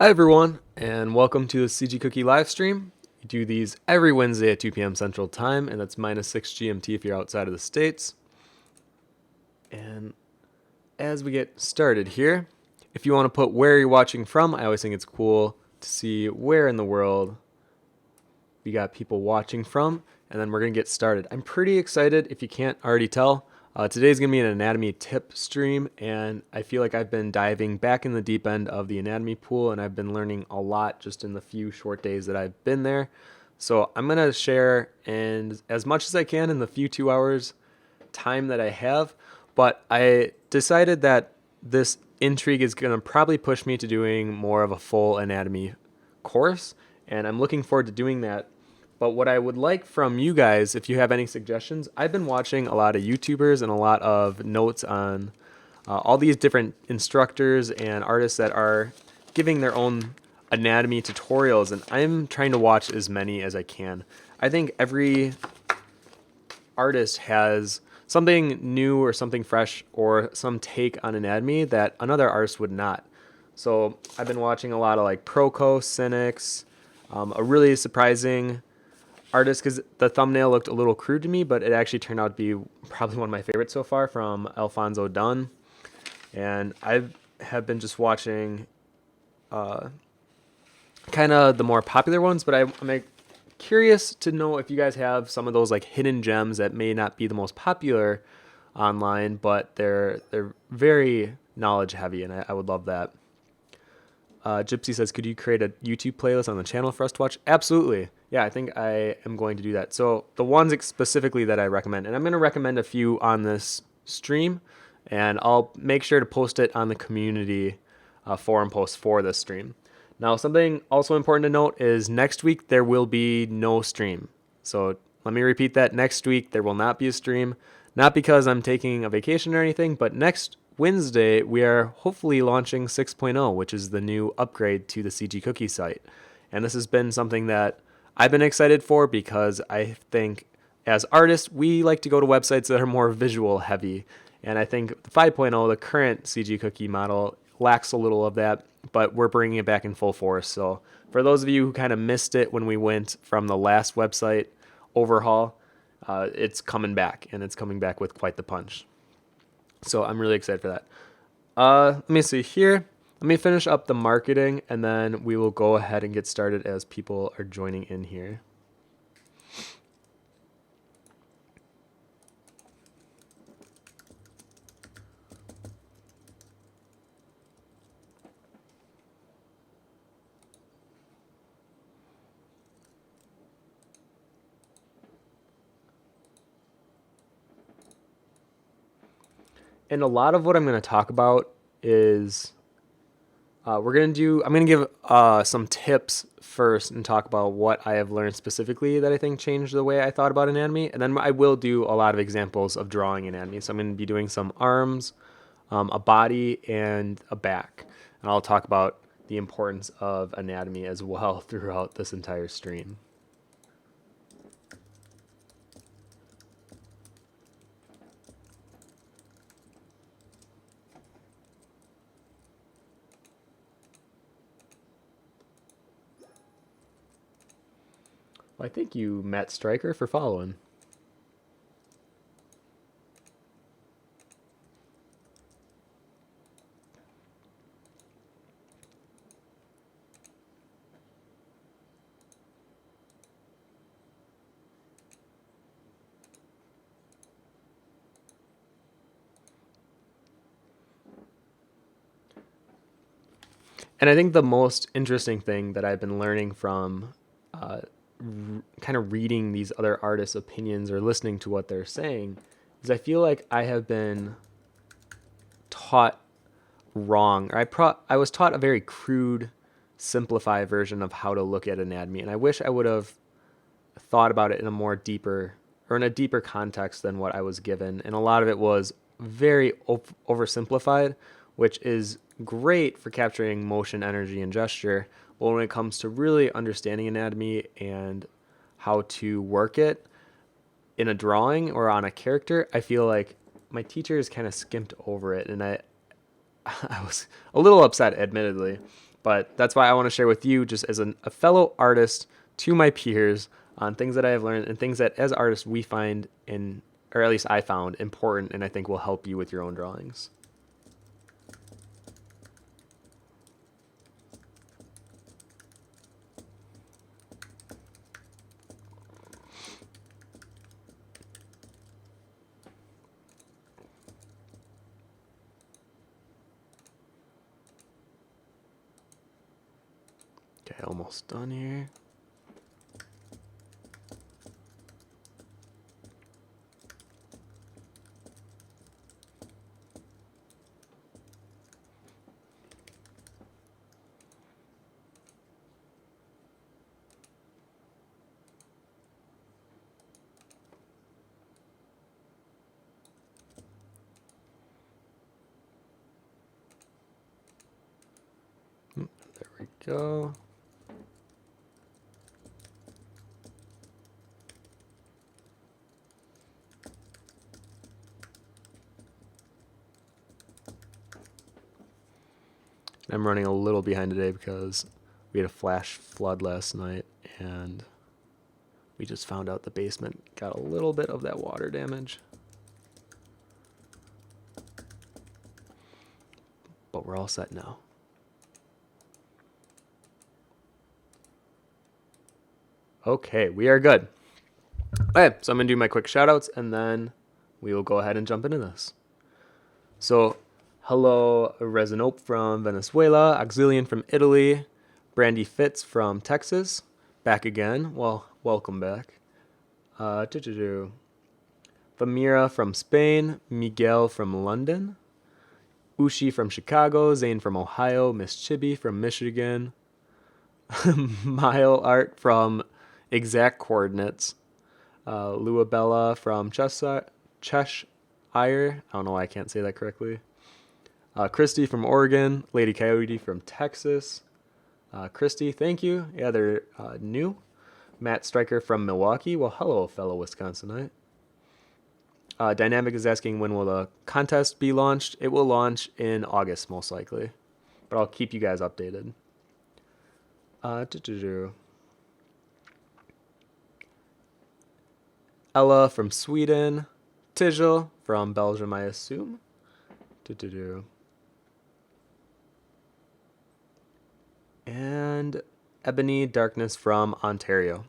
Hi everyone, and welcome to the CG Cookie live stream. We do these every Wednesday at 2 p.m. Central Time, and that's minus 6 GMT if you're outside of the States. And as we get started here, if you want to put where you're watching from, I always think it's cool to see where in the world we got people watching from, and then we're going to get started. I'm pretty excited if you can't already tell. Today's going to be an anatomy tip stream, and I feel like I've been diving back in the deep end of the anatomy pool, and I've been learning a lot just in the few short days that I've been there. So I'm going to share and as much as I can in the few 2 hours time that I have, but I decided that this intrigue is going to probably push me to doing more of a full anatomy course, and I'm looking forward to doing that. But what I would like from you guys, if you have any suggestions, I've been watching a lot of YouTubers and a lot of notes on all these different instructors and artists that are giving their own anatomy tutorials, and I'm trying to watch as many as I can. I think every artist has something new or something fresh or some take on anatomy that another artist would not. So I've been watching a lot of like Proco, Cynics, a really surprising artist because the thumbnail looked a little crude to me, but it actually turned out to be probably one of my favorites so far, from Alfonso Dunn. And I have been just watching kind of the more popular ones, but I'm like, curious to know if you guys have some of those like hidden gems that may not be the most popular online, but they're very knowledge heavy, and I would love that. Gypsy says, could you create a YouTube playlist on the channel for us to watch? Absolutely. Yeah, I think I am going to do that. So the ones specifically that I recommend, and I'm going to recommend a few on this stream, and I'll make sure to post it on the community forum post for this stream. Now, something also important to note is next week there will be no stream. So let me repeat that. Next week there will not be a stream. Not because I'm taking a vacation or anything, but next Wednesday we are hopefully launching 6.0, which is the new upgrade to the CG Cookie site. And this has been something that I've been excited for because I think as artists we like to go to websites that are more visual heavy. And I think 5.0, the current CG Cookie model, lacks a little of that, but we're bringing it back in full force. So for those of you who kind of missed it when we went from the last website overhaul, it's coming back, and it's coming back with quite the punch. So I'm really excited for that. Let me see here. Let me finish up the marketing, and then we will go ahead and get started as people are joining in here. And a lot of what I'm going to talk about is I'm going to give some tips first and talk about what I have learned specifically that I think changed the way I thought about anatomy. And then I will do a lot of examples of drawing anatomy. So I'm going to be doing some arms, a body, and a back. And I'll talk about the importance of anatomy as well throughout this entire stream. Well, I thank you, Matt Stryker, for following. And I think the most interesting thing that I've been learning from kind of reading these other artists' opinions or listening to what they're saying is I feel like I have been taught wrong, or I was taught a very crude, simplified version of how to look at anatomy, and I wish I would have thought about it in a more deeper or in a deeper context than what I was given. And a lot of it was very oversimplified, which is great for capturing motion, energy, and gesture. But when it comes to really understanding anatomy and how to work it in a drawing or on a character, I feel like my teachers kind of skimped over it, and I was a little upset, admittedly. But that's why I want to share with you, just as a fellow artist, to my peers, on things that I have learned and things that as artists we find or at least I found important, and I think will help you with your own drawings. Okay, almost done here. There we go. I'm running a little behind today because we had a flash flood last night, and we just found out the basement got a little bit of that water damage. But we're all set now. Okay, we are good. Okay, so I'm going to do my quick shoutouts, and then we will go ahead and jump into this. So, hello, Resinope from Venezuela, Auxilian from Italy, Brandy Fitz from Texas, back again. Well, welcome back. Famira from Spain, Miguel from London, Ushi from Chicago, Zane from Ohio, Miss Chibi from Michigan, Mile Art from Exact Coordinates, Luabella from Cheshire. I don't know why I can't say that correctly. Christy from Oregon, Lady Coyote from Texas. Christy, thank you. Yeah, they're new. Matt Stryker from Milwaukee. Well, hello, fellow Wisconsinite. Dynamic is asking when will the contest be launched. It will launch in August, most likely. But I'll keep you guys updated. Ella from Sweden. Tijel from Belgium, I assume. And Ebony Darkness from Ontario.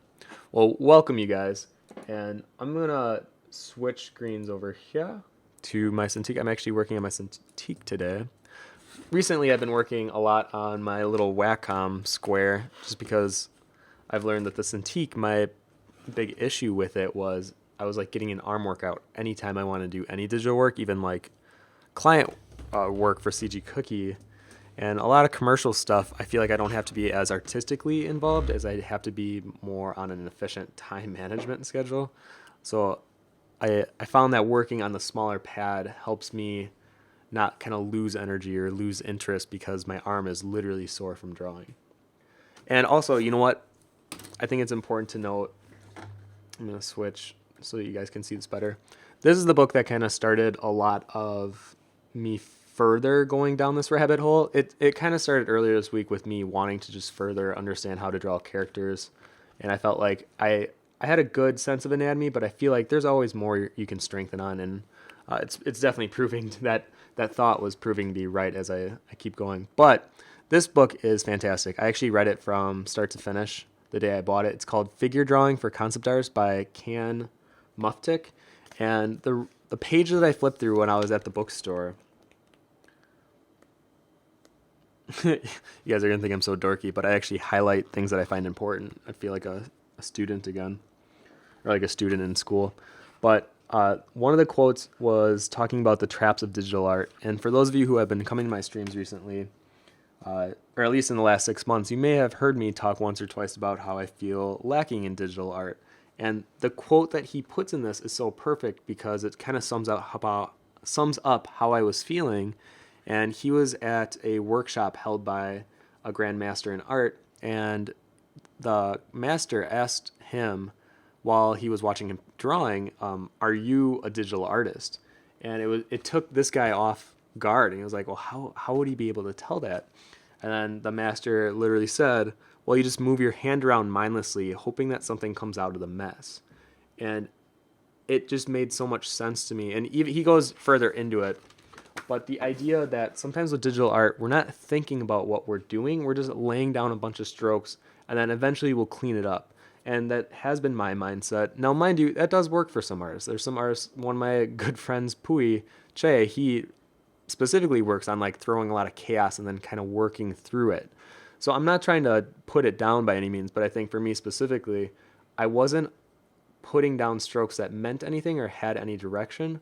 Well, welcome you guys. And I'm going to switch screens over here to my Cintiq. I'm actually working on my Cintiq today. Recently, I've been working a lot on my little Wacom square, just because I've learned that the Cintiq, my big issue with it was I was like getting an arm workout anytime I want to do any digital work, even like client work for CG Cookie. And a lot of commercial stuff, I feel like I don't have to be as artistically involved as I have to be more on an efficient time management schedule. So I found that working on the smaller pad helps me not kind of lose energy or lose interest because my arm is literally sore from drawing. And also, you know what? I think it's important to note, I'm going to switch so that you guys can see this better. This is the book that kind of started a lot of me further going down this rabbit hole. It kind of started earlier this week with me wanting to just further understand how to draw characters. And I felt like I had a good sense of anatomy, but I feel like there's always more you can strengthen on. And it's definitely proving that thought was proving to be right as I keep going. But this book is fantastic. I actually read it from start to finish the day I bought it. It's called Figure Drawing for Concept Artists by Can Muftick. And the page that I flipped through when I was at the bookstore, you guys are going to think I'm so dorky, but I actually highlight things that I find important. I feel like a student again, or like a student in school. But one of the quotes was talking about the traps of digital art. And for those of you who have been coming to my streams recently, or at least in the last 6 months, you may have heard me talk once or twice about how I feel lacking in digital art. And the quote that he puts in this is so perfect because it kind of sums up how I was feeling. And he was at a workshop held by a grandmaster in art, and the master asked him while he was watching him drawing, are you a digital artist? And it took this guy off guard, and he was like, well, how would he be able to tell that? And then the master literally said, well, you just move your hand around mindlessly, hoping that something comes out of the mess. And it just made so much sense to me. And even he goes further into it. But the idea that sometimes with digital art, we're not thinking about what we're doing. We're just laying down a bunch of strokes, and then eventually we'll clean it up. And that has been my mindset. Now, mind you, that does work for some artists. There's some artists, one of my good friends, Pui Che, he specifically works on like throwing a lot of chaos and then kind of working through it. So I'm not trying to put it down by any means, but I think for me specifically, I wasn't putting down strokes that meant anything or had any direction.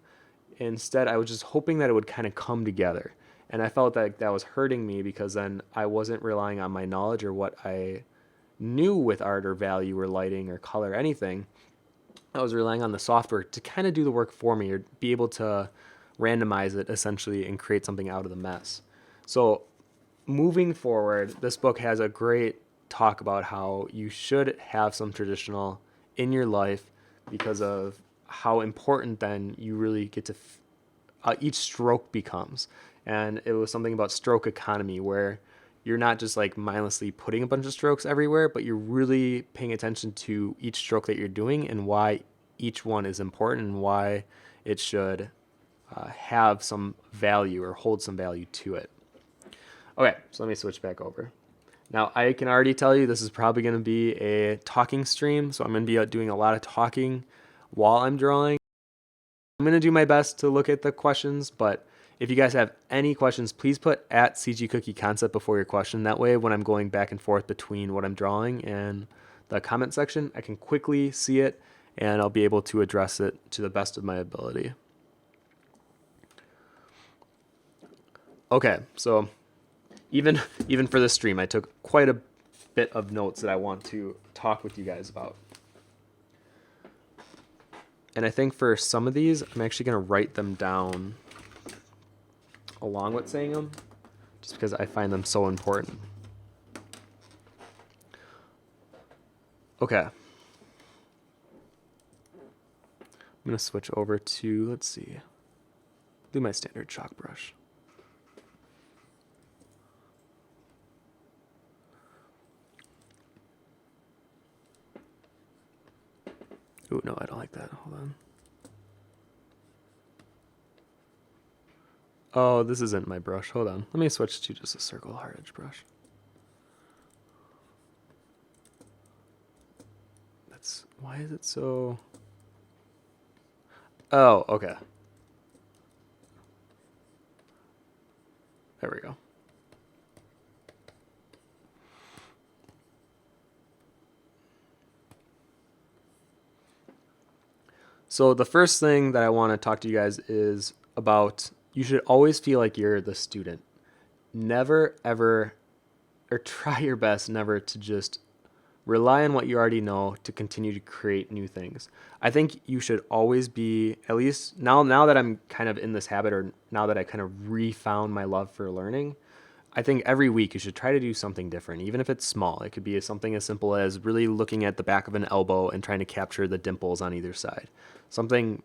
Instead, I was just hoping that it would kind of come together. And I felt like that was hurting me because then I wasn't relying on my knowledge or what I knew with art or value or lighting or color, anything. I was relying on the software to kind of do the work for me or be able to randomize it essentially and create something out of the mess. So moving forward, this book has a great talk about how you should have some traditional in your life because of how important then you really get to each stroke becomes. And it was something about stroke economy where you're not just like mindlessly putting a bunch of strokes everywhere, but you're really paying attention to each stroke that you're doing and why each one is important and why it should have some value or hold some value to it. Okay, so let me switch back over. Now, I can already tell you this is probably going to be a talking stream, so I'm going to be doing a lot of talking while I'm drawing. I'm going to do my best to look at the questions, but if you guys have any questions, please put at CG Cookie Concept before your question. That way, when I'm going back and forth between what I'm drawing and the comment section, I can quickly see it and I'll be able to address it to the best of my ability. Okay, so even for this stream, I took quite a bit of notes that I want to talk with you guys about. And I think for some of these, I'm actually going to write them down along with saying them, just because I find them so important. Okay. I'm going to switch over to, let's see, do my standard chalk brush. Ooh, no, I don't like that. Hold on. Oh, this isn't my brush. Hold on. Let me switch to just a circle hard edge brush. That's, why is it so... Oh, okay. There we go. So the first thing that I want to talk to you guys is about, you should always feel like you're the student. Never, ever, or try your best never to just rely on what you already know to continue to create new things. I think you should always be, at least now that I'm kind of in this habit, or now that I kind of refound my love for learning, I think every week you should try to do something different, even if it's small. It could be something as simple as really looking at the back of an elbow and trying to capture the dimples on either side. Something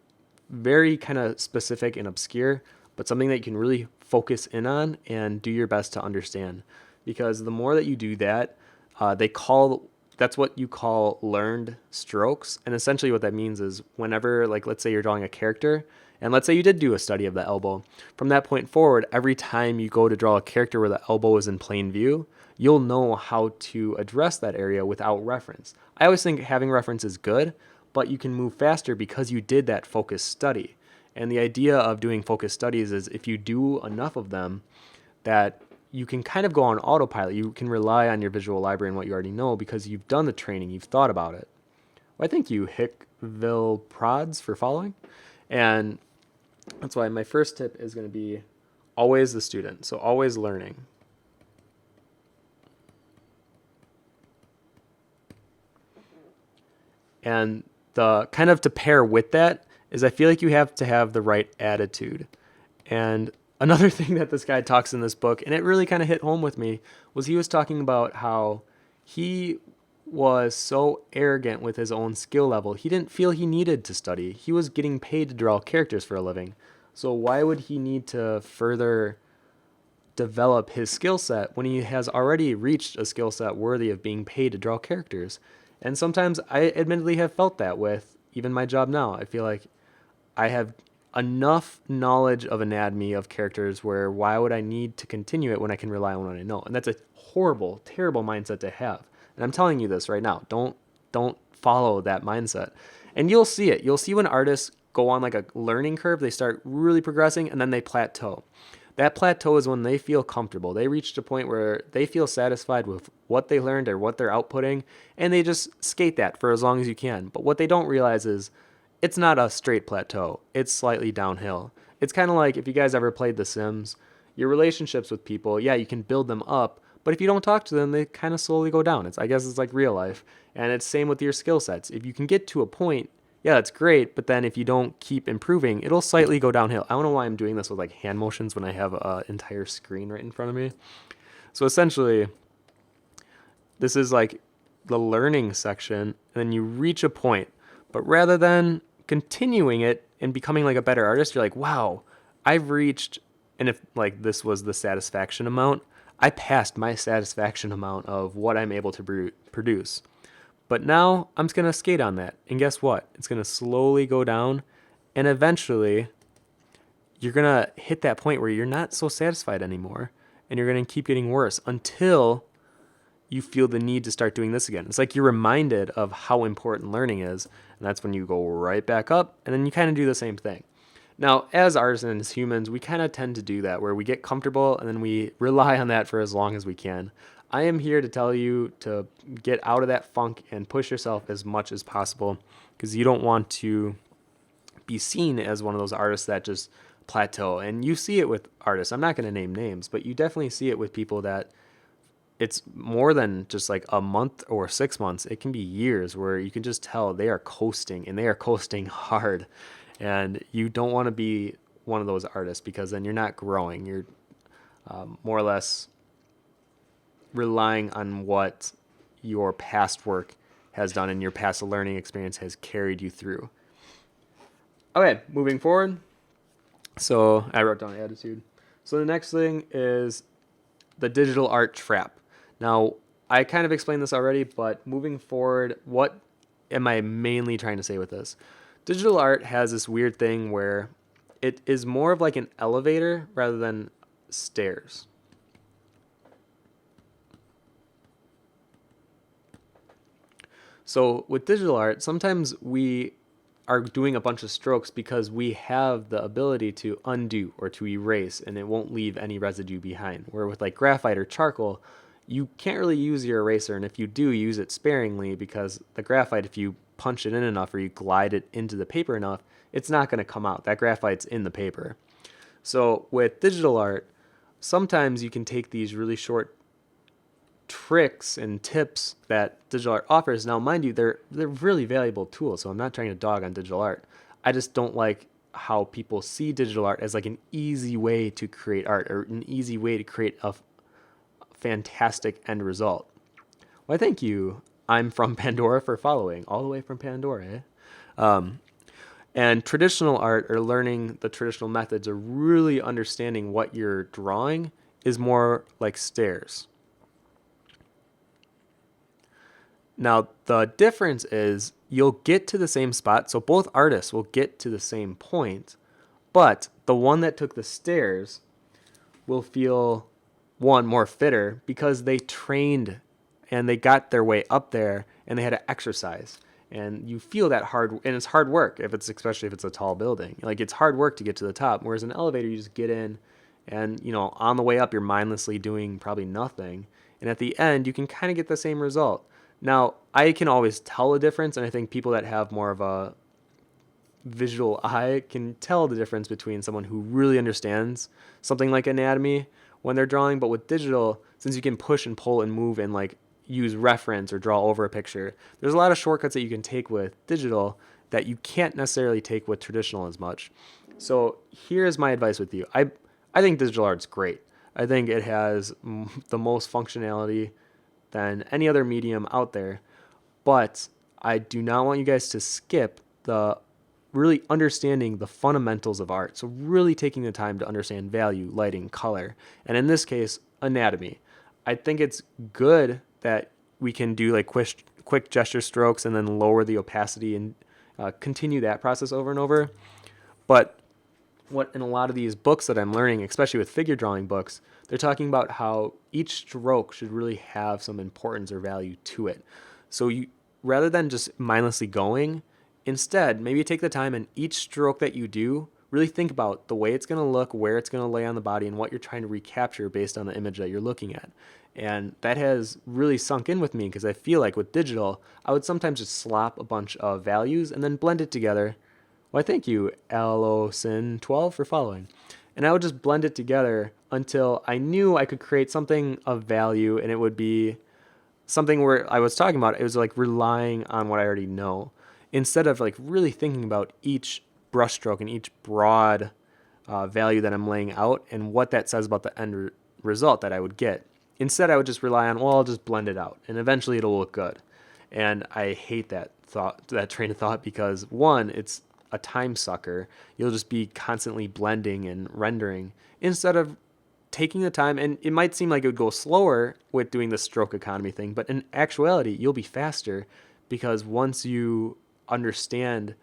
very kind of specific and obscure, but something that you can really focus in on and do your best to understand. Because the more that you do that, that's what you call learned strokes. And essentially what that means is whenever, like, let's say you're drawing a character, and let's say you did do a study of the elbow. From that point forward, every time you go to draw a character where the elbow is in plain view, you'll know how to address that area without reference. I always think having reference is good, but you can move faster because you did that focused study. And the idea of doing focused studies is if you do enough of them, that you can kind of go on autopilot. You can rely on your visual library and what you already know because you've done the training, you've thought about it. Well, I thank you, Hickville Prods, for following. And that's why my first tip is going to be always the student. So always learning. And the kind of to pair with that is I feel like you have to have the right attitude. And another thing that this guy talks in this book, and it really kind of hit home with me, was he was talking about how he was so arrogant with his own skill level. He didn't feel he needed to study. He was getting paid to draw characters for a living. So why would he need to further develop his skill set when he has already reached a skill set worthy of being paid to draw characters. And sometimes I admittedly have felt that with even my job now. I feel like I have enough knowledge of anatomy of characters where why would I need to continue it when I can rely on what I know? And that's a horrible, terrible mindset to have. And I'm telling you this right now. Don't follow that mindset. And you'll see it. You'll see when artists go on like a learning curve, they start really progressing and then they plateau. That plateau is when they feel comfortable. They reach a point where they feel satisfied with what they learned or what they're outputting, and they just skate that for as long as you can. But what they don't realize is it's not a straight plateau. It's slightly downhill. It's kind of like if you guys ever played The Sims, your relationships with people, yeah, you can build them up, but if you don't talk to them, they kind of slowly go down. I guess it's like real life. And it's same with your skill sets. If you can get to a point, yeah, that's great, but then if you don't keep improving, it'll slightly go downhill. I don't know why I'm doing this with like hand motions when I have an entire screen right in front of me. So essentially, this is like the learning section, and then you reach a point, but rather than continuing it and becoming like a better artist, you're like, wow, I've reached, and if like this was the satisfaction amount, I passed my satisfaction amount of what I'm able to produce. But now I'm just going to skate on that. And guess what? It's going to slowly go down. And eventually, you're going to hit that point where you're not so satisfied anymore. And you're going to keep getting worse until you feel the need to start doing this again. It's like you're reminded of how important learning is. And that's when you go right back up. And then you kind of do the same thing. Now, as artists and as humans, we kind of tend to do that where we get comfortable and then we rely on that for as long as we can. I am here to tell you to get out of that funk and push yourself as much as possible because you don't want to be seen as one of those artists that just plateau. And you see it with artists. I'm not going to name names, but you definitely see it with people that it's more than just like a month or 6 months. It can be years where you can just tell they are coasting and they are coasting hard. And you don't want to be one of those artists because then you're not growing. You're more or less relying on what your past work has done and your past learning experience has carried you through. Okay, moving forward. So I wrote down attitude. So the next thing is the digital art trap. Now, I kind of explained this already, but moving forward, what am I mainly trying to say with this? Digital art has this weird thing where it is more of like an elevator rather than stairs. So with digital art, sometimes we are doing a bunch of strokes because we have the ability to undo or to erase and it won't leave any residue behind. Where with like graphite or charcoal, you can't really use your eraser, and if you do, use it sparingly because the graphite, if you punch it in enough or you glide it into the paper enough, it's not going to come out. That graphite's in the paper. So with digital art, sometimes you can take these really short tricks and tips that digital art offers. Now, mind you, they're really valuable tools, so I'm not trying to dog on digital art. I just don't like how people see digital art as like an easy way to create art or an easy way to create a fantastic end result. Why, thank you. I'm from Pandora for following, all the way from Pandora. And traditional art or learning the traditional methods or really understanding what you're drawing is more like stairs. Now, the difference is you'll get to the same spot. So both artists will get to the same point, but the one that took the stairs will feel, one, more fitter because they trained and they got their way up there and they had to exercise. And you feel that hard, and it's hard work especially if it's a tall building. Like, it's hard work to get to the top, whereas an elevator, you just get in and, on the way up, you're mindlessly doing probably nothing. And at the end, you can kind of get the same result. Now, I can always tell a difference, and I think people that have more of a visual eye can tell the difference between someone who really understands something like anatomy when they're drawing. But with digital, since you can push and pull and move and like use reference or draw over a picture, there's a lot of shortcuts that you can take with digital that you can't necessarily take with traditional as much. So here's my advice with you. I think digital art's great. I think it has the most functionality than any other medium out there, but I do not want you guys to skip the really understanding the fundamentals of art. So really taking the time to understand value, lighting, color, and in this case, anatomy. I think it's good that we can do like quick gesture strokes and then lower the opacity and continue that process over and over. But what in a lot of these books that I'm learning, especially with figure drawing books, they're talking about how each stroke should really have some importance or value to it. So you, rather than just mindlessly going, instead, maybe take the time and each stroke that you do, really think about the way it's going to look, where it's going to lay on the body, and what you're trying to recapture based on the image that you're looking at. And that has really sunk in with me because I feel like with digital, I would sometimes just slop a bunch of values and then blend it together. Why, thank you, Allosin12, for following. And I would just blend it together until I knew I could create something of value, and it would be something where I was talking about, it was like relying on what I already know instead of like really thinking about each brushstroke and each broad value that I'm laying out and what that says about the end result that I would get. Instead, I would just rely on, well, I'll just blend it out and eventually it'll look good. And I hate that train of thought, because one, it's a time sucker. You'll just be constantly blending and rendering instead of taking the time. And it might seem like it would go slower with doing the stroke economy thing, but in actuality, you'll be faster, because once you understand,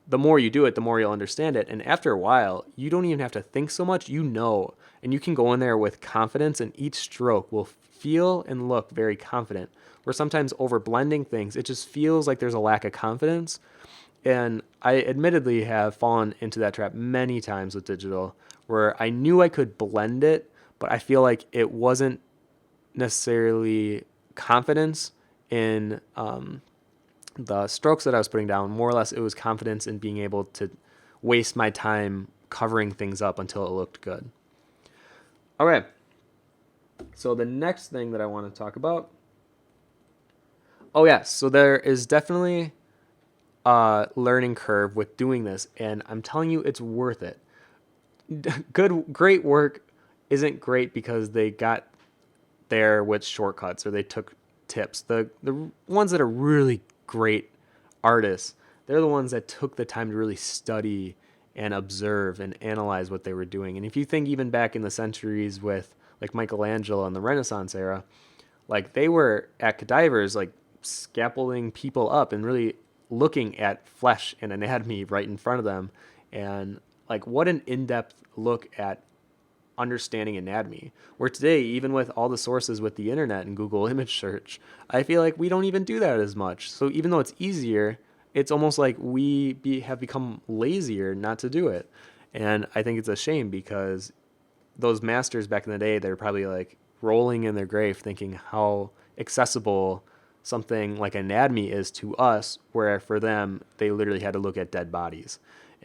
the more you do it, the more you'll understand it. And after a while, you don't even have to think so much, and you can go in there with confidence, and each stroke will feel and look very confident. Where sometimes over blending things, it just feels like there's a lack of confidence. And I admittedly have fallen into that trap many times with digital, where I knew I could blend it, but I feel like it wasn't necessarily confidence in the strokes that I was putting down. More or less, it was confidence in being able to waste my time covering things up until it looked good. Okay, so the next thing that I want to talk about. Oh, yes, so there is definitely a learning curve with doing this, and I'm telling you, it's worth it. Great work isn't great because they got there with shortcuts or they took tips. The ones that are really great artists, they're the ones that took the time to really study and observe and analyze what they were doing. And if you think even back in the centuries with like Michelangelo and the Renaissance era, like they were at cadavers, like scaffolding people up and really looking at flesh and anatomy right in front of them. And like what an in-depth look at understanding anatomy, where today, even with all the sources with the internet and Google image search, I feel like we don't even do that as much. So even though it's easier, it's almost like have become lazier not to do it. And I think it's a shame, because those masters back in the day, they're probably like rolling in their grave thinking how accessible something like anatomy is to us, where for them, they literally had to look at dead bodies.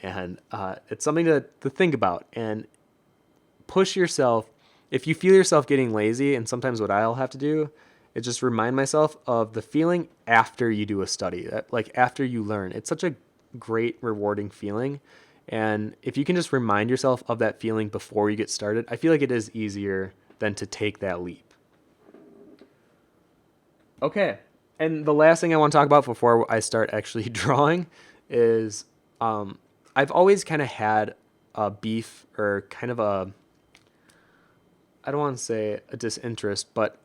And it's something to think about and push yourself. If you feel yourself getting lazy, and sometimes what I'll have to do is just remind myself of the feeling after you do a study, like after you learn. It's such a great, rewarding feeling. And if you can just remind yourself of that feeling before you get started, I feel like it is easier than to take that leap. Okay. And the last thing I want to talk about before I start actually drawing is I've always kind of had a beef, or kind of I don't want to say a disinterest, but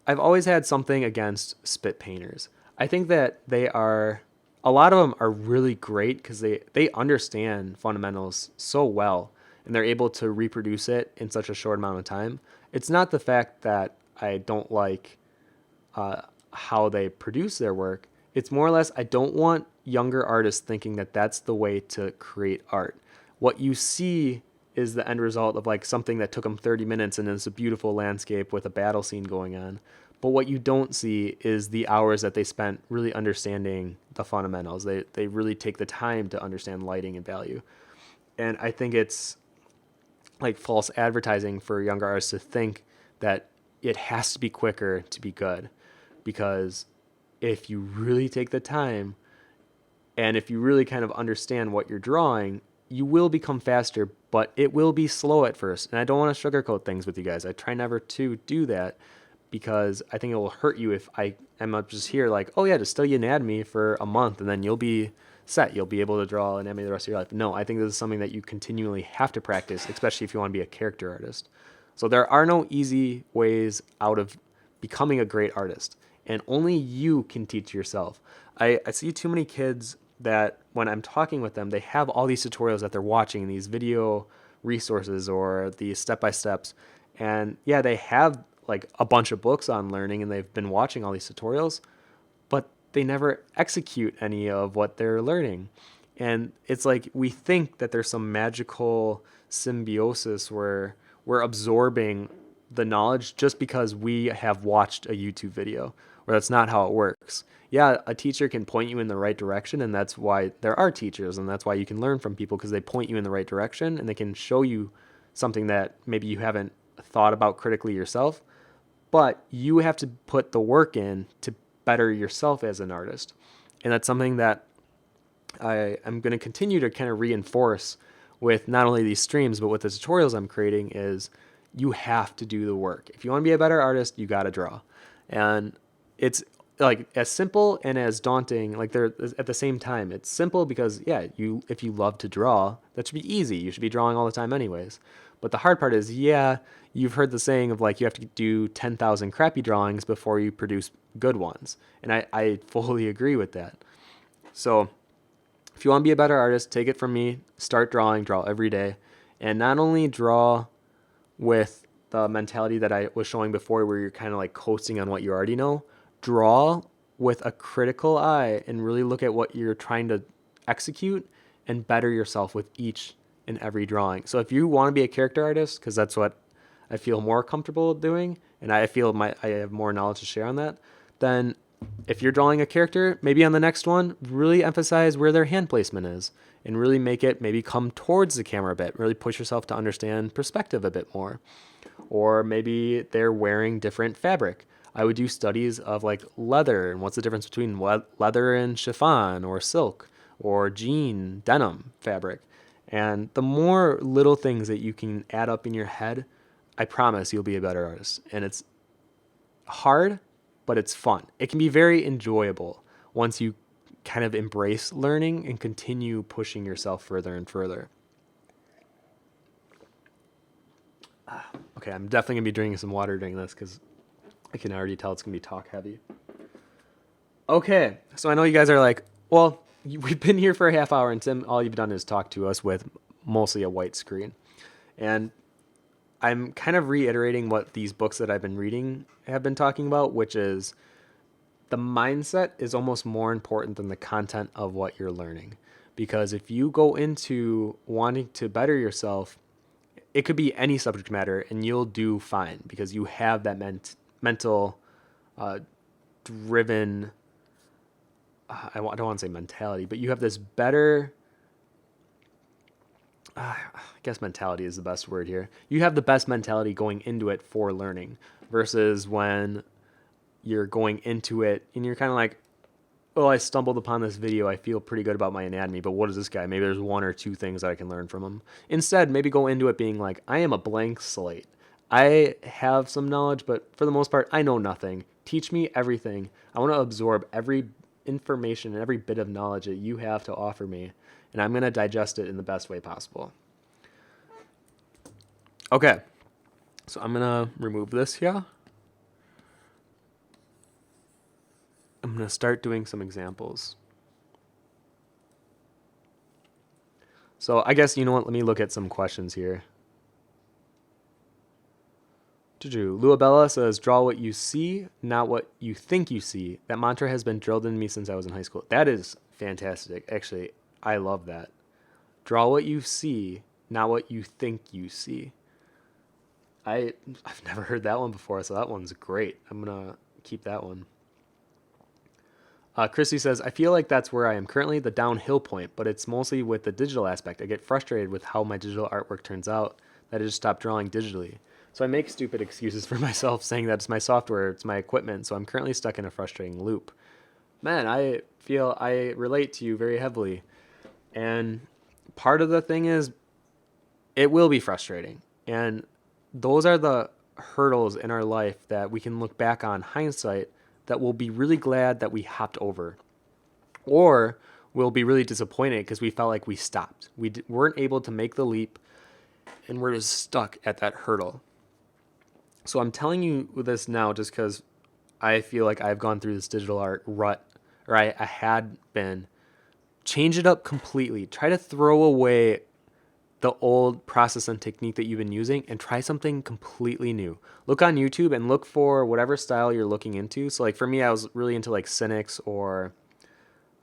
I've always had something against spit painters. I think that a lot of them are really great because they understand fundamentals so well, and they're able to reproduce it in such a short amount of time. It's not the fact that I don't like how they produce their work. It's more or less, I don't want younger artists thinking that that's the way to create art. What you see is the end result of like something that took them 30 minutes and it's a beautiful landscape with a battle scene going on. But what you don't see is the hours that they spent really understanding the fundamentals. They really take the time to understand lighting and value. And I think it's like false advertising for younger artists to think that it has to be quicker to be good. Because if you really take the time, and if you really kind of understand what you're drawing, you will become faster, but it will be slow at first. And I don't want to sugarcoat things with you guys. I try never to do that, because I think it will hurt you if I am up just here like, oh yeah, just study anatomy for a month and then you'll be set. You'll be able to draw an anime the rest of your life. No, I think this is something that you continually have to practice, especially if you want to be a character artist. So there are no easy ways out of becoming a great artist, and only you can teach yourself. I see too many kids that when I'm talking with them, they have all these tutorials that they're watching, these video resources or these step-by-steps. And yeah, they have like a bunch of books on learning and they've been watching all these tutorials, but they never execute any of what they're learning. And it's like we think that there's some magical symbiosis where we're absorbing the knowledge just because we have watched a YouTube video, where that's not how it works. Yeah, a teacher can point you in the right direction, and that's why there are teachers, and that's why you can learn from people, because they point you in the right direction and they can show you something that maybe you haven't thought about critically yourself, but you have to put the work in to better yourself as an artist. And that's something that I'm going to continue to kind of reinforce with not only these streams, but with the tutorials I'm creating, is you have to do the work. If you want to be a better artist, you got to draw. And it's like as simple and as daunting, like they're at the same time. It's simple because if you love to draw, that should be easy. You should be drawing all the time anyways. But the hard part is, you've heard the saying of like you have to do 10,000 crappy drawings before you produce good ones. And I fully agree with that. So if you want to be a better artist, take it from me, start drawing, draw every day. And not only draw with the mentality that I was showing before, where you're kind of like coasting on what you already know, draw with a critical eye and really look at what you're trying to execute and better yourself with each and every drawing. So if you want to be a character artist, because that's what I feel more comfortable doing, and I feel I have more knowledge to share on that, then if you're drawing a character, maybe on the next one, really emphasize where their hand placement is and really make it maybe come towards the camera a bit, really push yourself to understand perspective a bit more. Or maybe they're wearing different fabric. I would do studies of like leather and what's the difference between leather and chiffon or silk or jean, denim fabric. And the more little things that you can add up in your head, I promise you'll be a better artist. And it's hard, but it's fun. It can be very enjoyable once you kind of embrace learning and continue pushing yourself further and further. Okay, I'm definitely going to be drinking some water during this because I can already tell it's going to be talk heavy. Okay, so I know you guys are like, well, we've been here for a half hour and Tim, all you've done is talk to us with mostly a white screen. And I'm kind of reiterating what these books that I've been reading have been talking about, which is the mindset is almost more important than the content of what you're learning. Because if you go into wanting to better yourself, it could be any subject matter and you'll do fine because you have that mental driven, I don't want to say mentality, but you have this better, I guess mentality is the best word here. You have the best mentality going into it for learning versus when you're going into it and you're kind of like, oh, I stumbled upon this video. I feel pretty good about my anatomy, but what is this guy? Maybe there's one or two things that I can learn from him. Instead, maybe go into it being like, I am a blank slate. I have some knowledge, but for the most part, I know nothing. Teach me everything. I want to absorb every information and every bit of knowledge that you have to offer me, and I'm going to digest it in the best way possible. Okay, so I'm going to remove this here. I'm going to start doing some examples. So I guess, you know what, let me look at some questions here. Luabella says, draw what you see, not what you think you see. That mantra has been drilled into me since I was in high school. That is fantastic. Actually, I love that. Draw what you see, not what you think you see. I've never heard that one before, so that one's great. I'm going to keep that one. Chrissy says, I feel like that's where I am currently, the downhill point, but it's mostly with the digital aspect. I get frustrated with how my digital artwork turns out that I just stopped drawing digitally. So I make stupid excuses for myself saying that it's my software, it's my equipment, so I'm currently stuck in a frustrating loop. Man, I feel I relate to you very heavily. And part of the thing is, it will be frustrating. And those are the hurdles in our life that we can look back on hindsight that we'll be really glad that we hopped over. Or we'll be really disappointed because we felt like we stopped. We weren't able to make the leap, and we're just stuck at that hurdle. So I'm telling you this now just because I feel like I've gone through this digital art rut, or I had been. Change it up completely. Try to throw away the old process and technique that you've been using and try something completely new. Look on YouTube and look for whatever style you're looking into. So like for me, I was really into like Cynics or,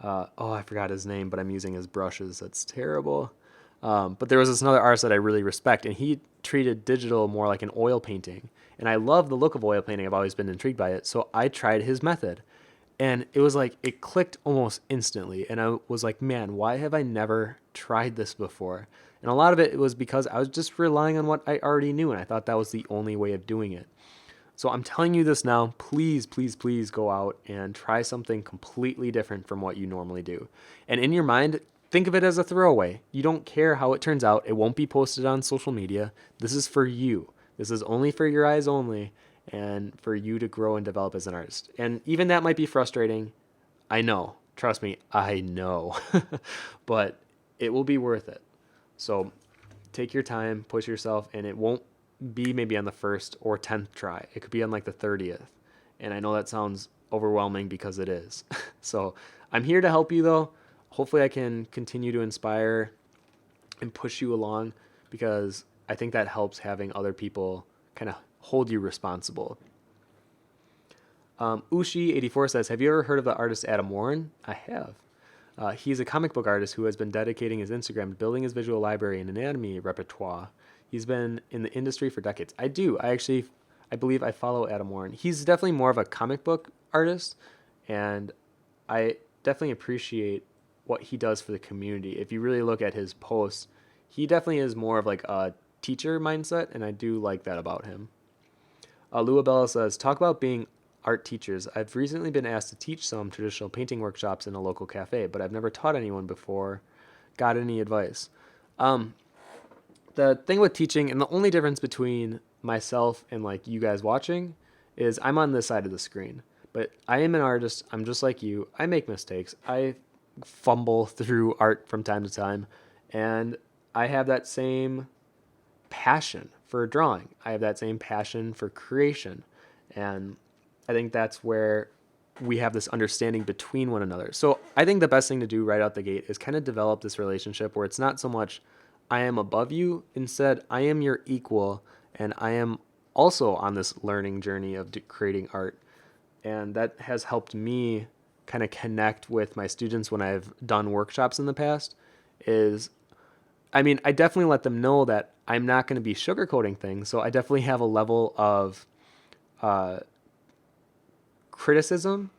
I forgot his name, but I'm using his brushes. That's terrible. But there was this another artist that I really respect, and he treated digital more like an oil painting. And I love the look of oil painting. I've always been intrigued by it. So I tried his method. And it was like, it clicked almost instantly. And I was like, man, why have I never tried this before? And a lot of it was because I was just relying on what I already knew. And I thought that was the only way of doing it. So I'm telling you this now, please, please, please go out and try something completely different from what you normally do. And in your mind, think of it as a throwaway. You don't care how it turns out. It won't be posted on social media. This is for you. This is only for your eyes only, and for you to grow and develop as an artist. And even that might be frustrating. I know. Trust me, I know. But it will be worth it. So take your time, push yourself, and it won't be maybe on the first or 10th try. It could be on like the 30th. And I know that sounds overwhelming because it is. So I'm here to help you though. Hopefully I can continue to inspire and push you along, because I think that helps having other people kind of hold you responsible. Ushi84 says, have you ever heard of the artist Adam Warren? I have. He's a comic book artist who has been dedicating his Instagram to building his visual library and anatomy repertoire. He's been in the industry for decades. I believe I follow Adam Warren. He's definitely more of a comic book artist, and I definitely appreciate what he does for the community. If you really look at his posts, he definitely is more of like a teacher mindset, and I do like that about him. Luabella says, talk about being art teachers. I've recently been asked to teach some traditional painting workshops in a local cafe, but I've never taught anyone before. Got any advice? The thing with teaching, and the only difference between myself and like you guys watching, is I'm on this side of the screen. But I am an artist. I'm just like you. I make mistakes. I fumble through art from time to time, and I have that same passion for drawing. I have that same passion for creation. And I think that's where we have this understanding between one another. So I think the best thing to do right out the gate is kind of develop this relationship where it's not so much I am above you. Instead, I am your equal, and I am also on this learning journey of creating art. And that has helped me kind of connect with my students when I've done workshops in the past. I definitely let them know that I'm not going to be sugarcoating things. So I definitely have a level of criticism,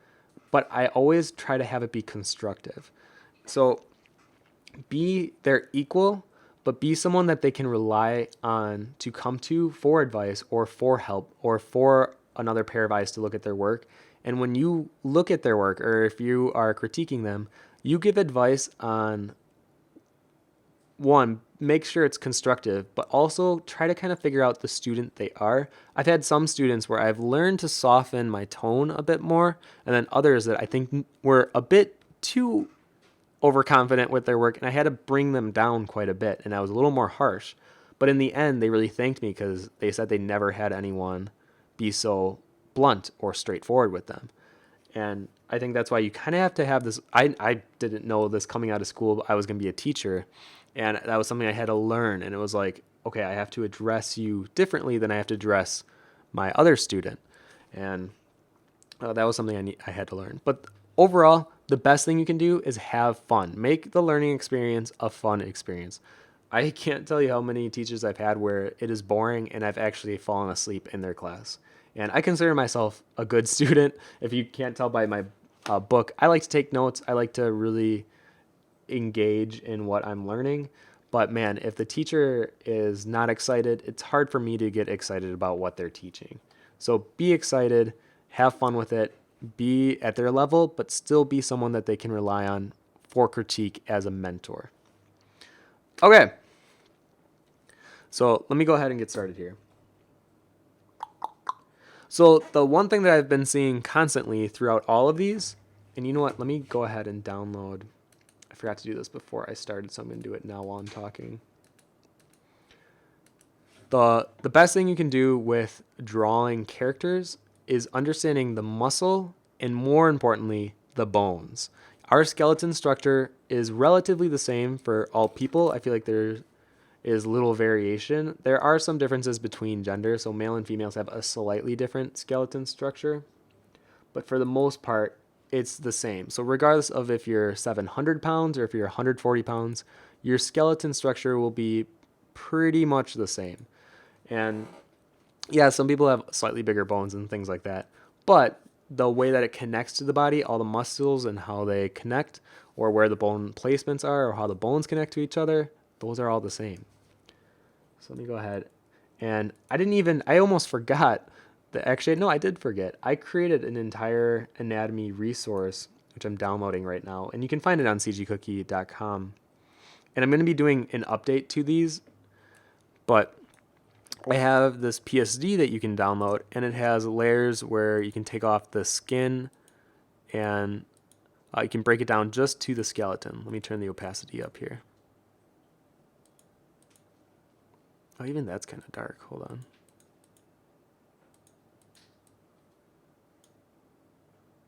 but I always try to have it be constructive. So be their equal, but be someone that they can rely on to come to for advice or for help or for another pair of eyes to look at their work. And when you look at their work, or if you are critiquing them, you give advice on, one, make sure it's constructive, but also try to kind of figure out the student they are. I've had some students where I've learned to soften my tone a bit more, and then others that I think were a bit too overconfident with their work, and I had to bring them down quite a bit, and I was a little more harsh. But in the end, they really thanked me because they said they never had anyone be so blunt or straightforward with them. And I think that's why you kind of have to have this. I didn't know this coming out of school. I was going to be a teacher, and that was something I had to learn. And it was like, okay, I have to address you differently than I have to address my other student. And that was something I had to learn. But overall, the best thing you can do is have fun. Make the learning experience a fun experience. I can't tell you how many teachers I've had where it is boring and I've actually fallen asleep in their class. And I consider myself a good student. If you can't tell by my book, I like to take notes. I like to really engage in what I'm learning. But man, if the teacher is not excited, it's hard for me to get excited about what they're teaching. So be excited, have fun with it, be at their level, but still be someone that they can rely on for critique as a mentor. Okay. So let me go ahead and get started here. So the one thing that I've been seeing constantly throughout all of these, and you know what, let me go ahead and download. I forgot to do this before I started, so I'm going to do it now while I'm talking. The best thing you can do with drawing characters is understanding the muscle and, more importantly, the bones. Our skeleton structure is relatively the same for all people. I feel like there is little variation. There are some differences between genders, so male and females have a slightly different skeleton structure, but for the most part, it's the same. So regardless of if you're 700 pounds or if you're 140 pounds, your skeleton structure will be pretty much the same. And yeah, some people have slightly bigger bones and things like that, but the way that it connects to the body, all the muscles and how they connect, or where the bone placements are, or how the bones connect to each other, those are all the same. So let me go ahead. And I almost forgot that actually, no, I did forget. I created an entire anatomy resource, which I'm downloading right now, and you can find it on cgcookie.com. And I'm going to be doing an update to these, but I have this PSD that you can download, and it has layers where you can take off the skin, and you can break it down just to the skeleton. Let me turn the opacity up here. Oh, even that's kind of dark. Hold on.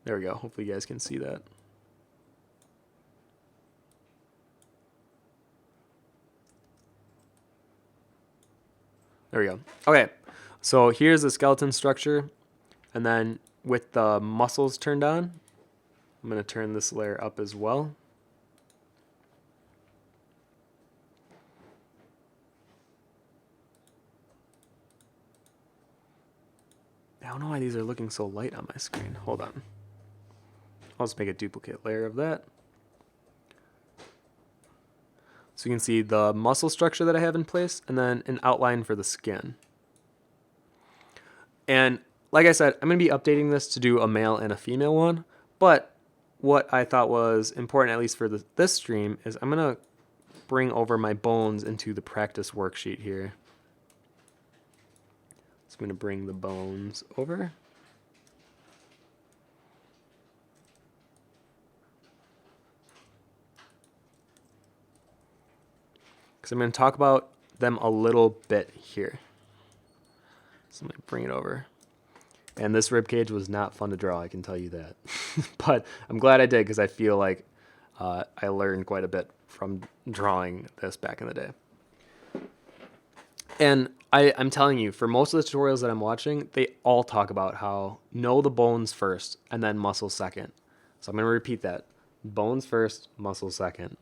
There we go. Hopefully you guys can see that. There we go. Okay, so here's the skeleton structure, and then with the muscles turned on, I'm going to turn this layer up as well. I don't know why these are looking so light on my screen. Hold on. I'll just make a duplicate layer of that. So you can see the muscle structure that I have in place, and then an outline for the skin. And like I said, I'm going to be updating this to do a male and a female one, but what I thought was important, at least for this stream, is I'm going to bring over my bones into the practice worksheet here. So I'm going to bring the bones over. Because I'm going to talk about them a little bit here. So I'm going to bring it over. And this ribcage was not fun to draw, I can tell you that. But I'm glad I did, because I feel like I learned quite a bit from drawing this back in the day. And I'm telling you, for most of the tutorials that I'm watching, they all talk about how know the bones first and then muscles second. So I'm going to repeat that. Bones first, muscles second.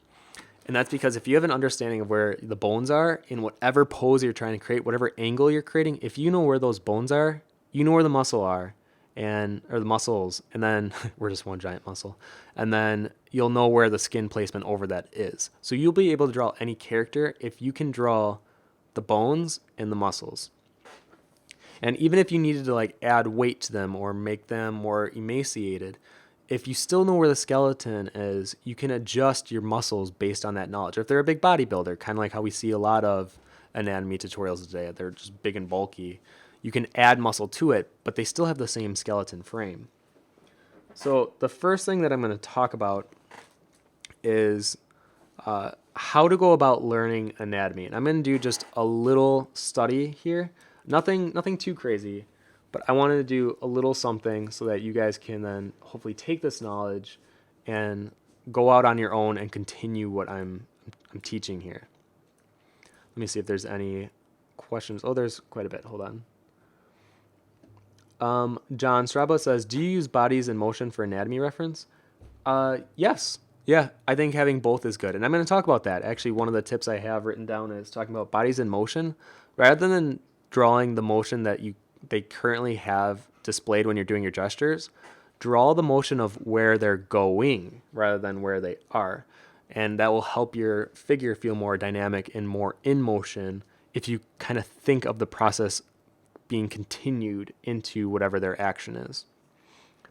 And that's because if you have an understanding of where the bones are in whatever pose you're trying to create, whatever angle you're creating, if you know where those bones are, you know where the muscle are, or the muscles, and then we're just one giant muscle, and then you'll know where the skin placement over that is. So you'll be able to draw any character if you can draw the bones and the muscles. And even if you needed to like add weight to them or make them more emaciated, if you still know where the skeleton is, you can adjust your muscles based on that knowledge. Or if they're a big bodybuilder, kind of like how we see a lot of anatomy tutorials today, they're just big and bulky, you can add muscle to it, but they still have the same skeleton frame. So the first thing that I'm going to talk about is how to go about learning anatomy. And I'm going to do just a little study here. Nothing too crazy, but I wanted to do a little something so that you guys can then hopefully take this knowledge and go out on your own and continue what I'm teaching here. Let me see if there's any questions. Oh, there's quite a bit. Hold on. John Straba says, do you use bodies in motion for anatomy reference? Yes. Yeah, I think having both is good. And I'm going to talk about that. Actually, one of the tips I have written down is talking about bodies in motion. Rather than drawing the motion that they currently have displayed when you're doing your gestures, draw the motion of where they're going rather than where they are. And that will help your figure feel more dynamic and more in motion if you kind of think of the process being continued into whatever their action is.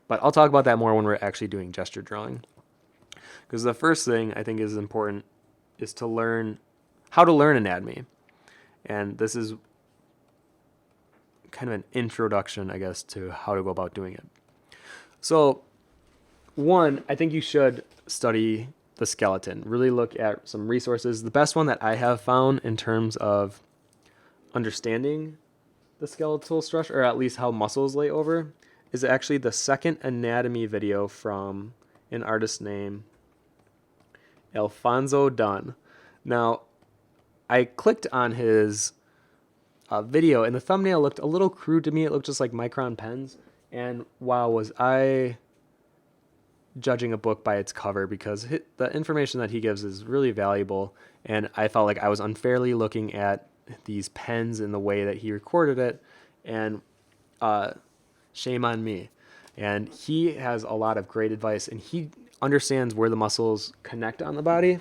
But I'll talk about that more when we're actually doing gesture drawing. Because the first thing I think is important is to learn how to learn anatomy. And this is kind of an introduction, I guess, to how to go about doing it. So, one, I think you should study the skeleton. Really look at some resources. The best one that I have found in terms of understanding the skeletal structure, or at least how muscles lay over, is actually the second anatomy video from an artist named Alfonso Dunn. Now, I clicked on his video, and the thumbnail looked a little crude to me. It looked just like micron pens. And wow, was I judging a book by its cover, because the information that he gives is really valuable, and I felt like I was unfairly looking at these pens in the way that he recorded it, and shame on me. And he has a lot of great advice, and he understands where the muscles connect on the body.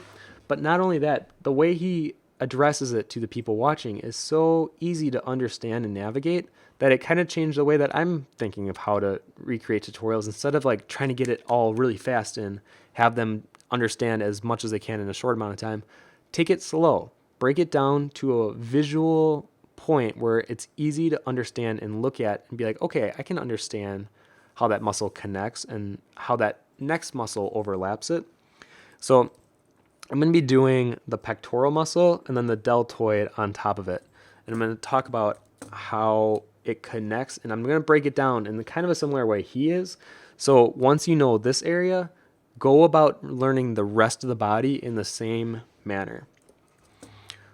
But not only that, the way he addresses it to the people watching is so easy to understand and navigate that it kind of changed the way that I'm thinking of how to recreate tutorials. Instead of like trying to get it all really fast and have them understand as much as they can in a short amount of time, take it slow, break it down to a visual point where it's easy to understand and look at and be like, okay, I can understand how that muscle connects and how that next muscle overlaps it. So I'm going to be doing the pectoral muscle and then the deltoid on top of it. And I'm going to talk about how it connects, and I'm going to break it down in kind of a similar way he is. So once you know this area, go about learning the rest of the body in the same manner.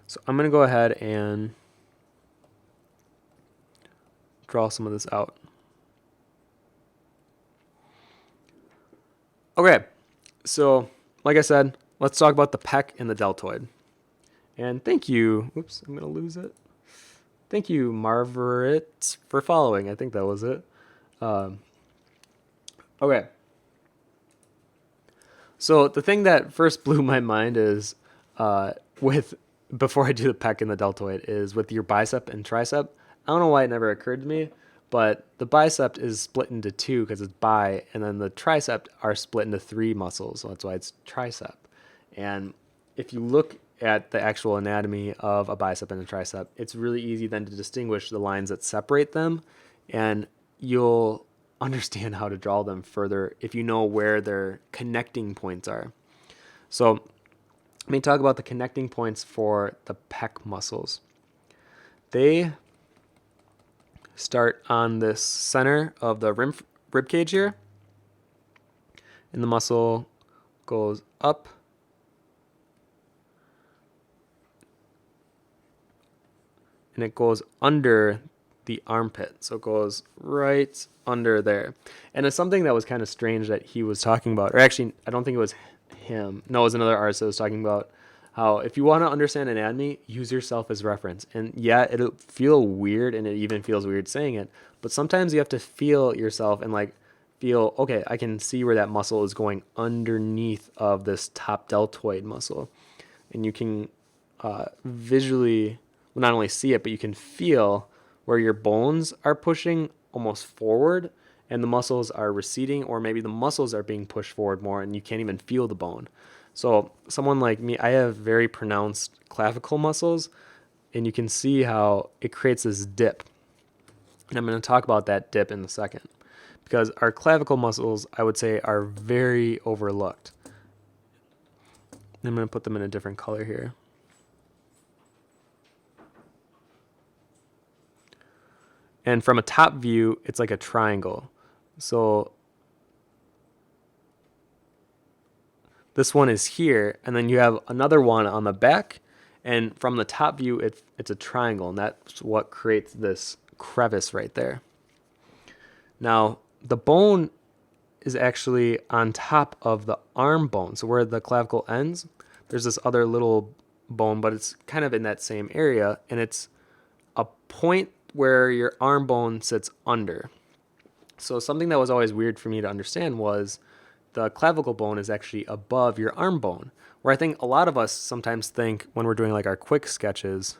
So I'm going to go ahead and draw some of this out. Okay, so like I said, let's talk about the pec and the deltoid. And thank you. Oops, I'm going to lose it. Thank you, Margaret, for following. I think that was it. Okay. So the thing that first blew my mind is before I do the pec and the deltoid is with your bicep and tricep. I don't know why it never occurred to me, but the bicep is split into two because it's bi, and then the tricep are split into three muscles. So that's why it's tricep. And if you look at the actual anatomy of a bicep and a tricep, it's really easy then to distinguish the lines that separate them, and you'll understand how to draw them further if you know where their connecting points are. So let me talk about the connecting points for the pec muscles. They start on this center of the rib cage here, and the muscle goes up and it goes under the armpit. So it goes right under there. And it's something that was kind of strange that he was talking about, or actually, I don't think it was him. No, it was another artist that was talking about how if you want to understand anatomy, use yourself as reference. And yeah, it'll feel weird, and it even feels weird saying it, but sometimes you have to feel yourself and like feel, okay, I can see where that muscle is going underneath of this top deltoid muscle. And you can visually, well, not only see it, but you can feel where your bones are pushing almost forward and the muscles are receding, or maybe the muscles are being pushed forward more and you can't even feel the bone. So someone like me, I have very pronounced clavicle muscles, and you can see how it creates this dip. And I'm going to talk about that dip in a second, because our clavicle muscles, I would say, are very overlooked. I'm going to put them in a different color here. And from a top view, it's like a triangle. So this one is here, and then you have another one on the back, and from the top view, it's a triangle, and that's what creates this crevice right there. Now, the bone is actually on top of the arm bone. So where the clavicle ends, there's this other little bone, but it's kind of in that same area, and it's a point where your arm bone sits under. So something that was always weird for me to understand was the clavicle bone is actually above your arm bone, where I think a lot of us sometimes think when we're doing like our quick sketches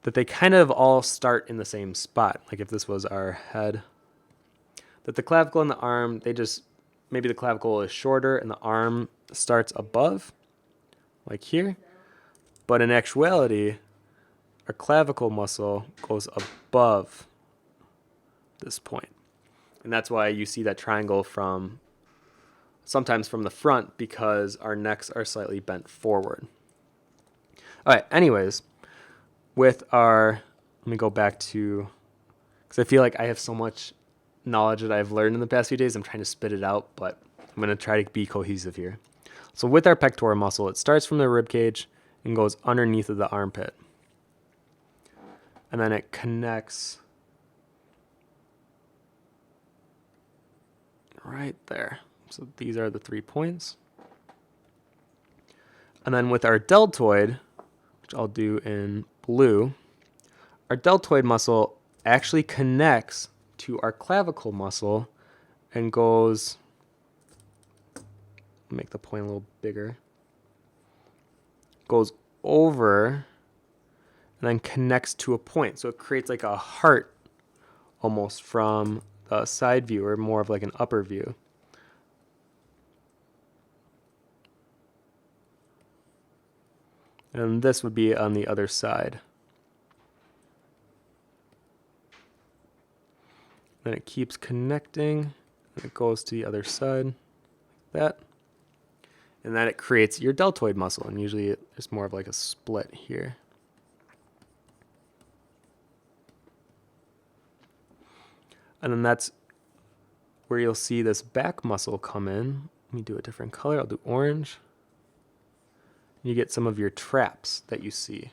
that they kind of all start in the same spot. Like if this was our head, that the clavicle and the arm, they just, maybe the clavicle is shorter and the arm starts above, like here. But in actuality, our clavicle muscle goes above this point. And that's why you see that triangle from sometimes from the front because our necks are slightly bent forward. All right, anyways, with our, let me go back to, because I feel like I have so much knowledge that I've learned in the past few days. I'm trying to spit it out, but I'm going to try to be cohesive here. So with our pectoral muscle, it starts from the rib cage and goes underneath of the armpit. And then it connects right there. So these are the 3 points. And then with our deltoid, which I'll do in blue, our deltoid muscle actually connects to our clavicle muscle and goes, make the point a little bigger, goes over and then connects to a point. So it creates like a heart almost from the side view, or more of like an upper view. And this would be on the other side. Then it keeps connecting, and it goes to the other side, like that. And then it creates your deltoid muscle, and usually it's more of like a split here. And then that's where you'll see this back muscle come in. Let me do a different color. I'll do orange. You get some of your traps that you see.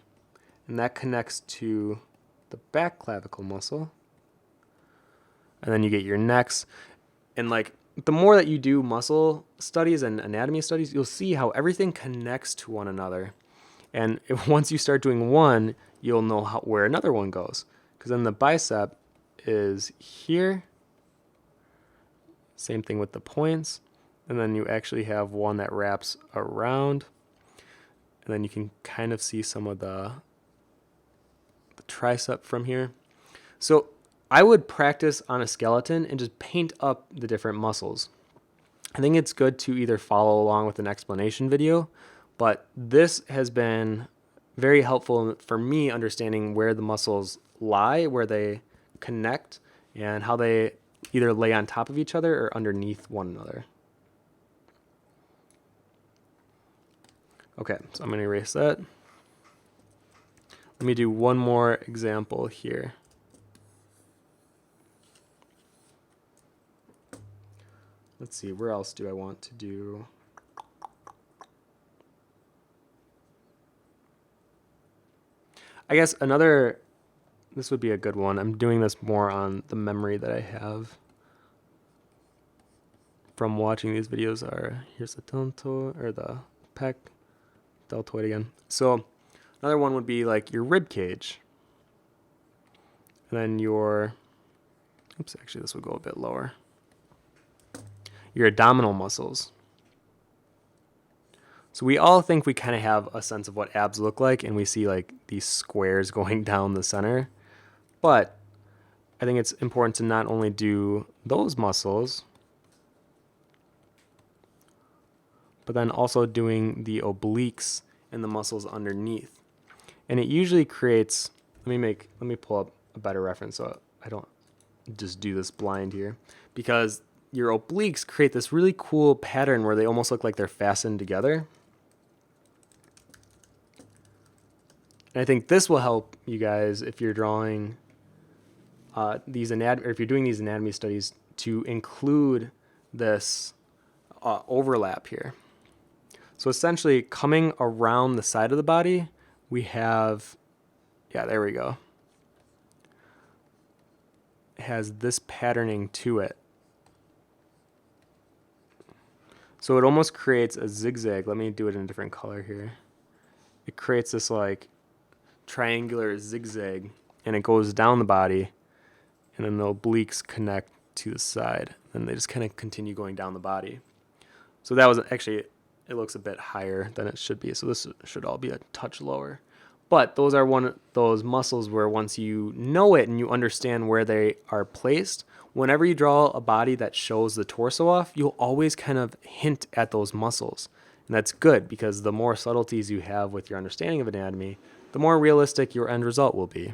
And that connects to the back clavicle muscle. And then you get your necks. And like the more that you do muscle studies and anatomy studies, you'll see how everything connects to one another. And once you start doing one, you'll know where another one goes. Because then the bicep is here. Same thing with the points. And then you actually have one that wraps around. And then you can kind of see some of the tricep from here. So I would practice on a skeleton and just paint up the different muscles. I think it's good to either follow along with an explanation video, but this has been very helpful for me understanding where the muscles lie, where they connect, and how they either lay on top of each other or underneath one another. Okay, so I'm going to erase that. Let me do one more example here. Let's see, where else do I want to do? I guess this would be a good one. I'm doing this more on the memory that I have from watching these videos. Here's the deltoid, or the pec, deltoid again. So another one would be like your rib cage. And then actually this would go a bit lower. Your abdominal muscles. So we all think we kind of have a sense of what abs look like, and we see like these squares going down the center. But I think it's important to not only do those muscles, but then also doing the obliques and the muscles underneath. And it usually creates, let me pull up a better reference so I don't just do this blind here, because your obliques create this really cool pattern where they almost look like they're fastened together. And I think this will help you guys if you're drawing or if you're doing these anatomy studies, to include this overlap here. So essentially, coming around the side of the body, we have, there we go. It has this patterning to it. So it almost creates a zigzag. Let me do it in a different color here. It creates this like triangular zigzag, and it goes down the body, and then the obliques connect to the side, and they just kind of continue going down the body. So that was actually, it looks a bit higher than it should be, so this should all be a touch lower. But those are one of those muscles where once you know it and you understand where they are placed, whenever you draw a body that shows the torso off, you'll always kind of hint at those muscles. And that's good, because the more subtleties you have with your understanding of anatomy, the more realistic your end result will be.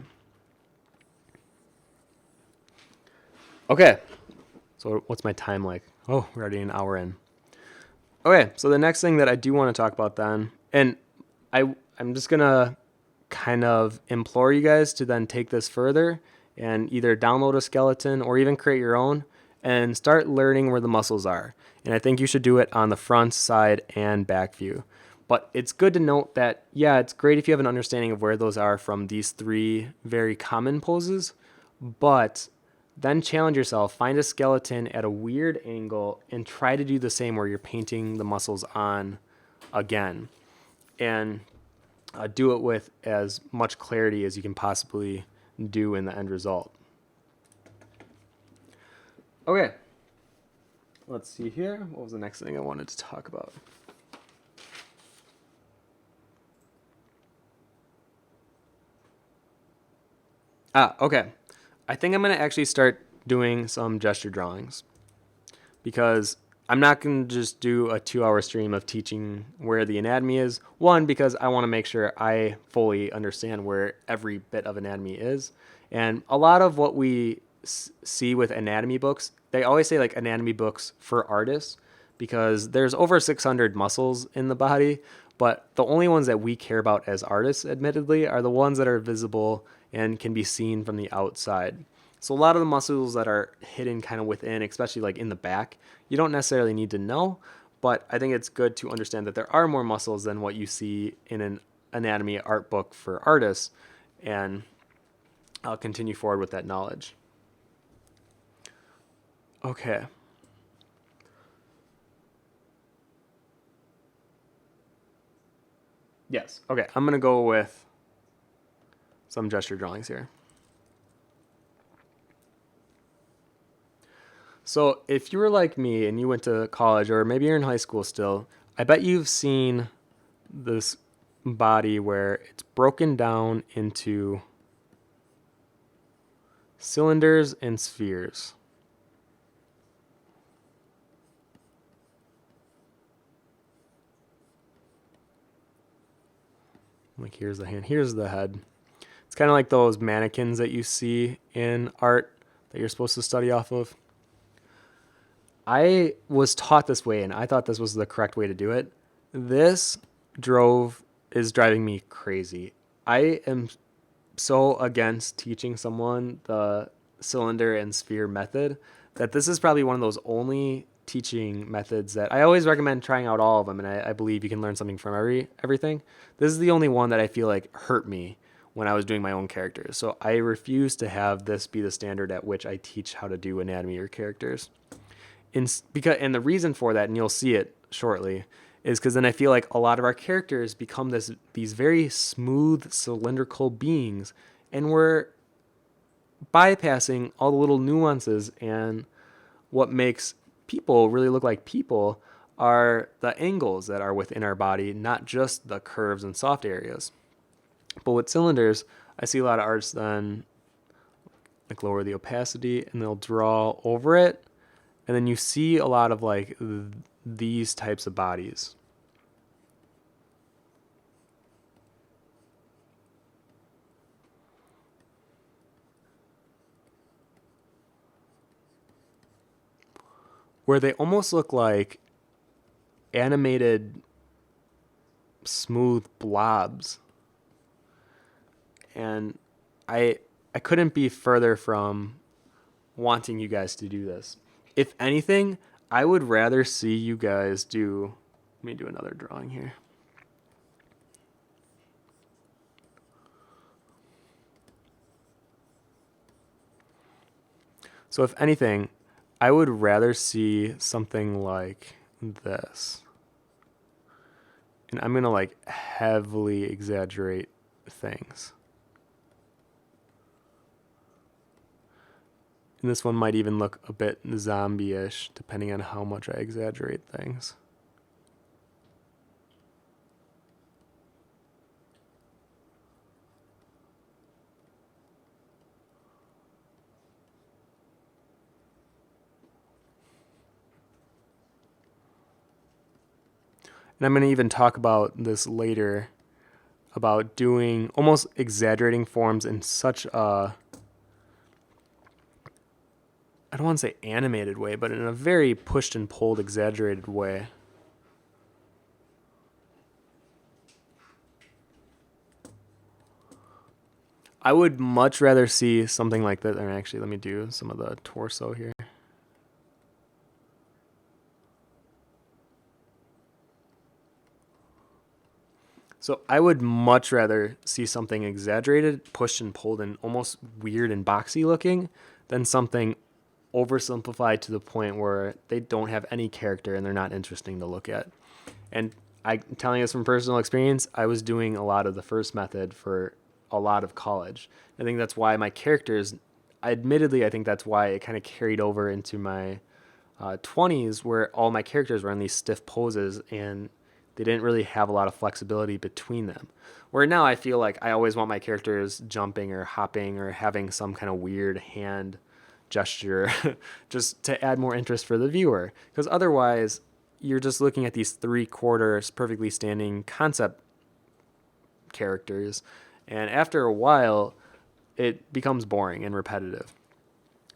Okay, so what's my time like? Oh, we're already an hour in. Okay, so the next thing that I do want to talk about then, and I'm just going to kind of implore you guys to then take this further and either download a skeleton or even create your own and start learning where the muscles are. And I think you should do it on the front, side, and back view. But it's good to note that, yeah, it's great if you have an understanding of where those are from these 3 very common poses, but then challenge yourself, find a skeleton at a weird angle and try to do the same where you're painting the muscles on again. And do it with as much clarity as you can possibly do in the end result. Okay, let's see here. What was the next thing I wanted to talk about? Okay. I think I'm going to actually start doing some gesture drawings because I'm not going to just do a 2-hour stream of teaching where the anatomy is. One, because I want to make sure I fully understand where every bit of anatomy is. And a lot of what we see with anatomy books, they always say like anatomy books for artists because there's over 600 muscles in the body, but the only ones that we care about as artists, admittedly, are the ones that are visible and can be seen from the outside. So a lot of the muscles that are hidden kind of within, especially like in the back, you don't necessarily need to know, but I think it's good to understand that there are more muscles than what you see in an anatomy art book for artists, and I'll continue forward with that knowledge. Okay. Yes. Okay, I'm going to go with some gesture drawings here. So if you were like me and you went to college, or maybe you're in high school still, I bet you've seen this body where it's broken down into cylinders and spheres. Like here's the hand, here's the head. It's kind of like those mannequins that you see in art that you're supposed to study off of. I was taught this way and I thought this was the correct way to do it. This is driving me crazy. I am so against teaching someone the cylinder and sphere method that this is probably one of those only teaching methods that I always recommend trying out all of them, and I believe you can learn something from everything. This is the only one that I feel like hurt me when I was doing my own characters. So I refuse to have this be the standard at which I teach how to do anatomy or characters. And the reason for that, and you'll see it shortly, is because then I feel like a lot of our characters become these very smooth cylindrical beings, and we're bypassing all the little nuances, and what makes people really look like people are the angles that are within our body, not just the curves and soft areas. But with cylinders, I see a lot of artists then like lower the opacity and they'll draw over it, and then you see a lot of like these types of bodies. Where they almost look like animated smooth blobs. And I couldn't be further from wanting you guys to do this. If anything, I would rather see you guys do... Let me do another drawing here. So if anything, I would rather see something like this. And I'm going to like heavily exaggerate things. And this one might even look a bit zombie-ish, depending on how much I exaggerate things. And I'm going to even talk about this later, about doing almost exaggerating forms in such a, I don't want to say animated way, but in a very pushed and pulled, exaggerated way. I would much rather see something like that. Or actually, let me do some of the torso here. So I would much rather see something exaggerated, pushed and pulled, and almost weird and boxy looking than something oversimplified to the point where they don't have any character and they're not interesting to look at. And I'm telling you this from personal experience, I was doing a lot of the first method for a lot of college. I think that's why my characters, admittedly, I think that's why it kind of carried over into my 20s, where all my characters were in these stiff poses and they didn't really have a lot of flexibility between them. Where now I feel like I always want my characters jumping or hopping or having some kind of weird hand gesture just to add more interest for the viewer. Because otherwise, you're just looking at these 3/4 perfectly standing concept characters. And after a while, it becomes boring and repetitive.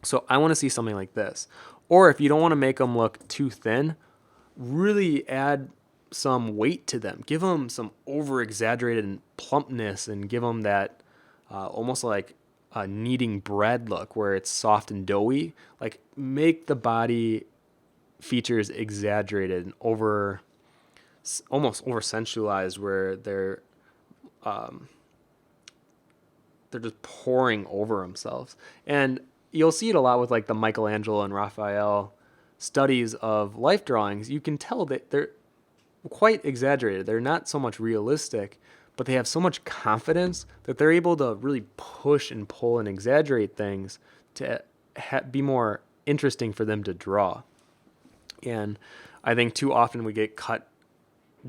So I want to see something like this. Or if you don't want to make them look too thin, really add some weight to them. Give them some over-exaggerated plumpness and give them that almost like a kneading bread look where it's soft and doughy. Like make the body features exaggerated and almost over sensualized where they're just pouring over themselves. And you'll see it a lot with like the Michelangelo and Raphael studies of life drawings. You can tell that they're quite exaggerated. They're not so much realistic, but they have so much confidence that they're able to really push and pull and exaggerate things to be more interesting for them to draw. And I think too often we get caught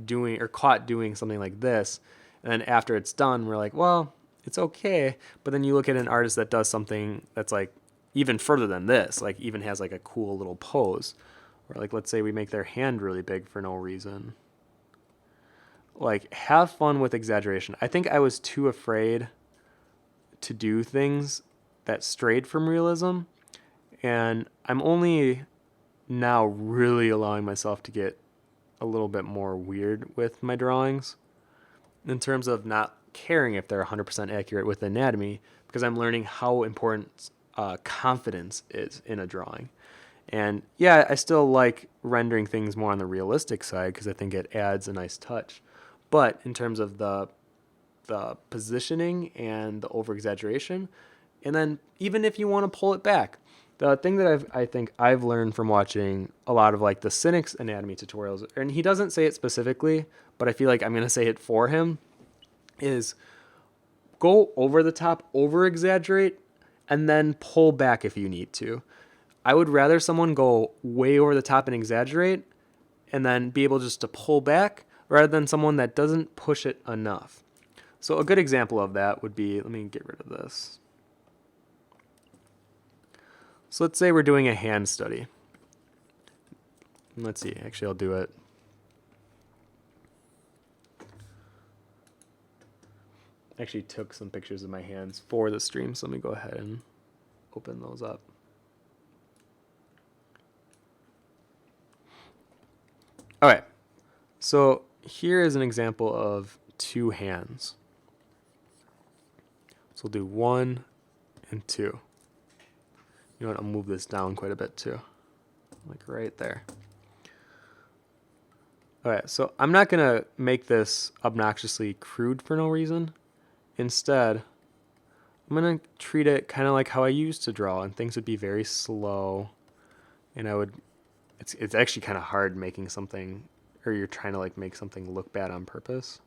doing something like this, and then after it's done, we're like, well, it's okay. But then you look at an artist that does something that's like even further than this, like even has like a cool little pose, or like let's say we make their hand really big for no reason. Like have fun with exaggeration. I think I was too afraid to do things that strayed from realism, and I'm only now really allowing myself to get a little bit more weird with my drawings in terms of not caring if they're 100% accurate with anatomy, because I'm learning how important confidence is in a drawing. And yeah, I still like rendering things more on the realistic side because I think it adds a nice touch. But in terms of the positioning and the over exaggeration, and then even if you want to pull it back, the thing that I think I've learned from watching a lot of like the Cynic's anatomy tutorials, and he doesn't say it specifically, but I feel like I'm going to say it for him, is go over the top, over exaggerate, and then pull back if you need to. I would rather someone go way over the top and exaggerate and then be able just to pull back rather than someone that doesn't push it enough. So a good example of that would be, let me get rid of this. So let's say we're doing a hand study. Let's see, actually I'll do it. I actually took some pictures of my hands for the stream, so let me go ahead and open those up. All right, so here is an example of two hands. So we'll do 1 and 2. You know what, I'll move this down quite a bit too, like right there. All right, so I'm not gonna make this obnoxiously crude for no reason. Instead, I'm gonna treat it kind of like how I used to draw, and things would be very slow, and it's actually kind of hard making something, or you're trying to like make something look bad on purpose.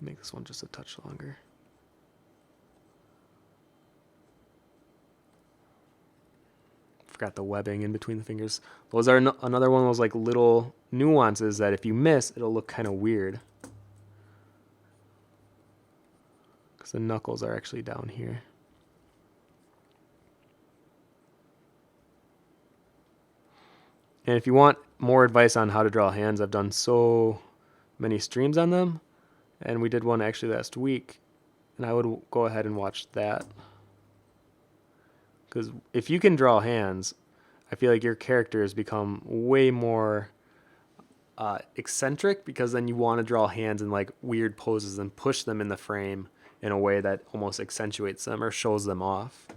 Make this one just a touch longer. Forgot the webbing in between the fingers. Those are another one of those like little nuances that if you miss, it'll look kind of weird. Because the knuckles are actually down here. And if you want more advice on how to draw hands, I've done so many streams on them. And we did one actually last week. And I would go ahead and watch that. Because if you can draw hands, I feel like your characters become way more eccentric, because then you want to draw hands in like weird poses and push them in the frame in a way that almost accentuates them or shows them off.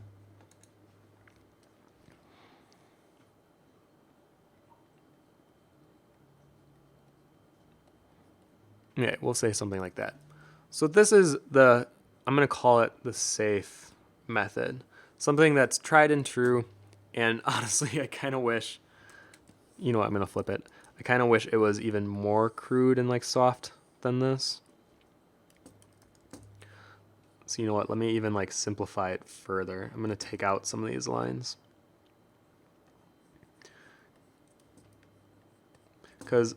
Yeah, we'll say something like that. So this is the, I'm going to call it the safe method. Something that's tried and true. And honestly, I kind of wish, you know what, I'm going to flip it. I kind of wish it was even more crude and like soft than this. So you know what, let me even like simplify it further. I'm going to take out some of these lines. Because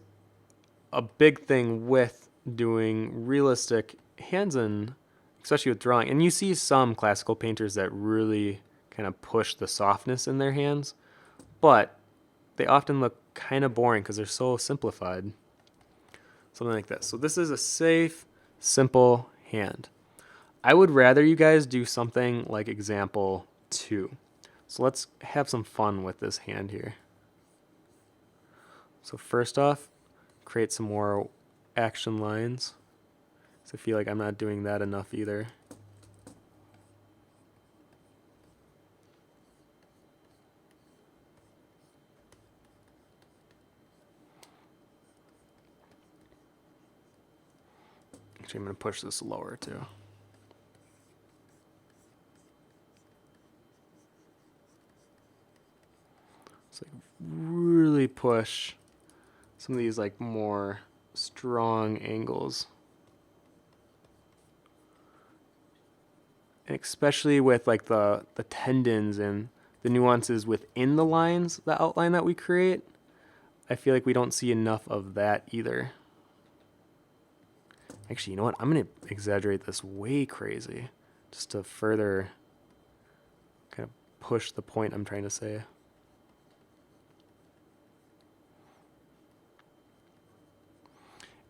a big thing with doing realistic hands in, especially with drawing, and you see some classical painters that really kind of push the softness in their hands, but they often look kind of boring because they're so simplified. Something like this. So this is a safe, simple hand. I would rather you guys do something like example 2. So let's have some fun with this hand here. So first off, create some more action lines. So I feel like I'm not doing that enough either. Actually, I'm going to push this lower too. So like really push some of these like more strong angles. And especially with like the tendons and the nuances within the lines, the outline that we create, I feel like we don't see enough of that either. Actually, you know what? I'm going to exaggerate this way crazy just to further kind of push the point I'm trying to say.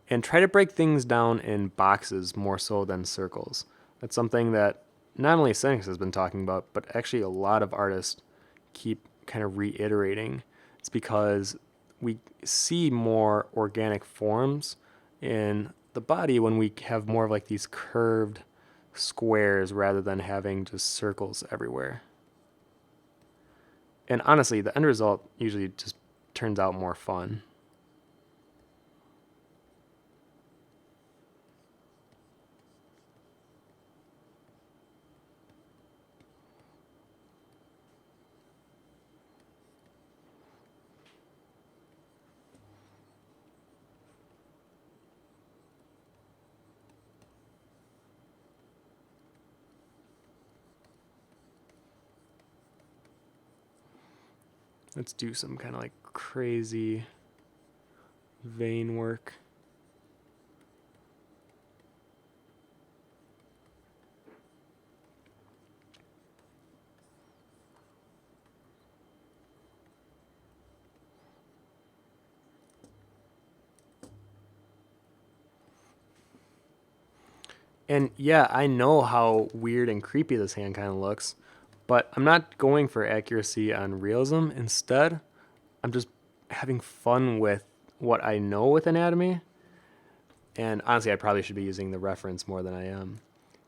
And try to break things down in boxes more so than circles. That's something that not only Cynics has been talking about, but actually a lot of artists keep kind of reiterating. It's because we see more organic forms in the body when we have more of like these curved squares rather than having just circles everywhere. And honestly, the end result usually just turns out more fun. Let's do some kind of like crazy vein work. And yeah, I know how weird and creepy this hand kind of looks, but I'm not going for accuracy on realism. Instead, I'm just having fun with what I know with anatomy. And honestly, I probably should be using the reference more than I am,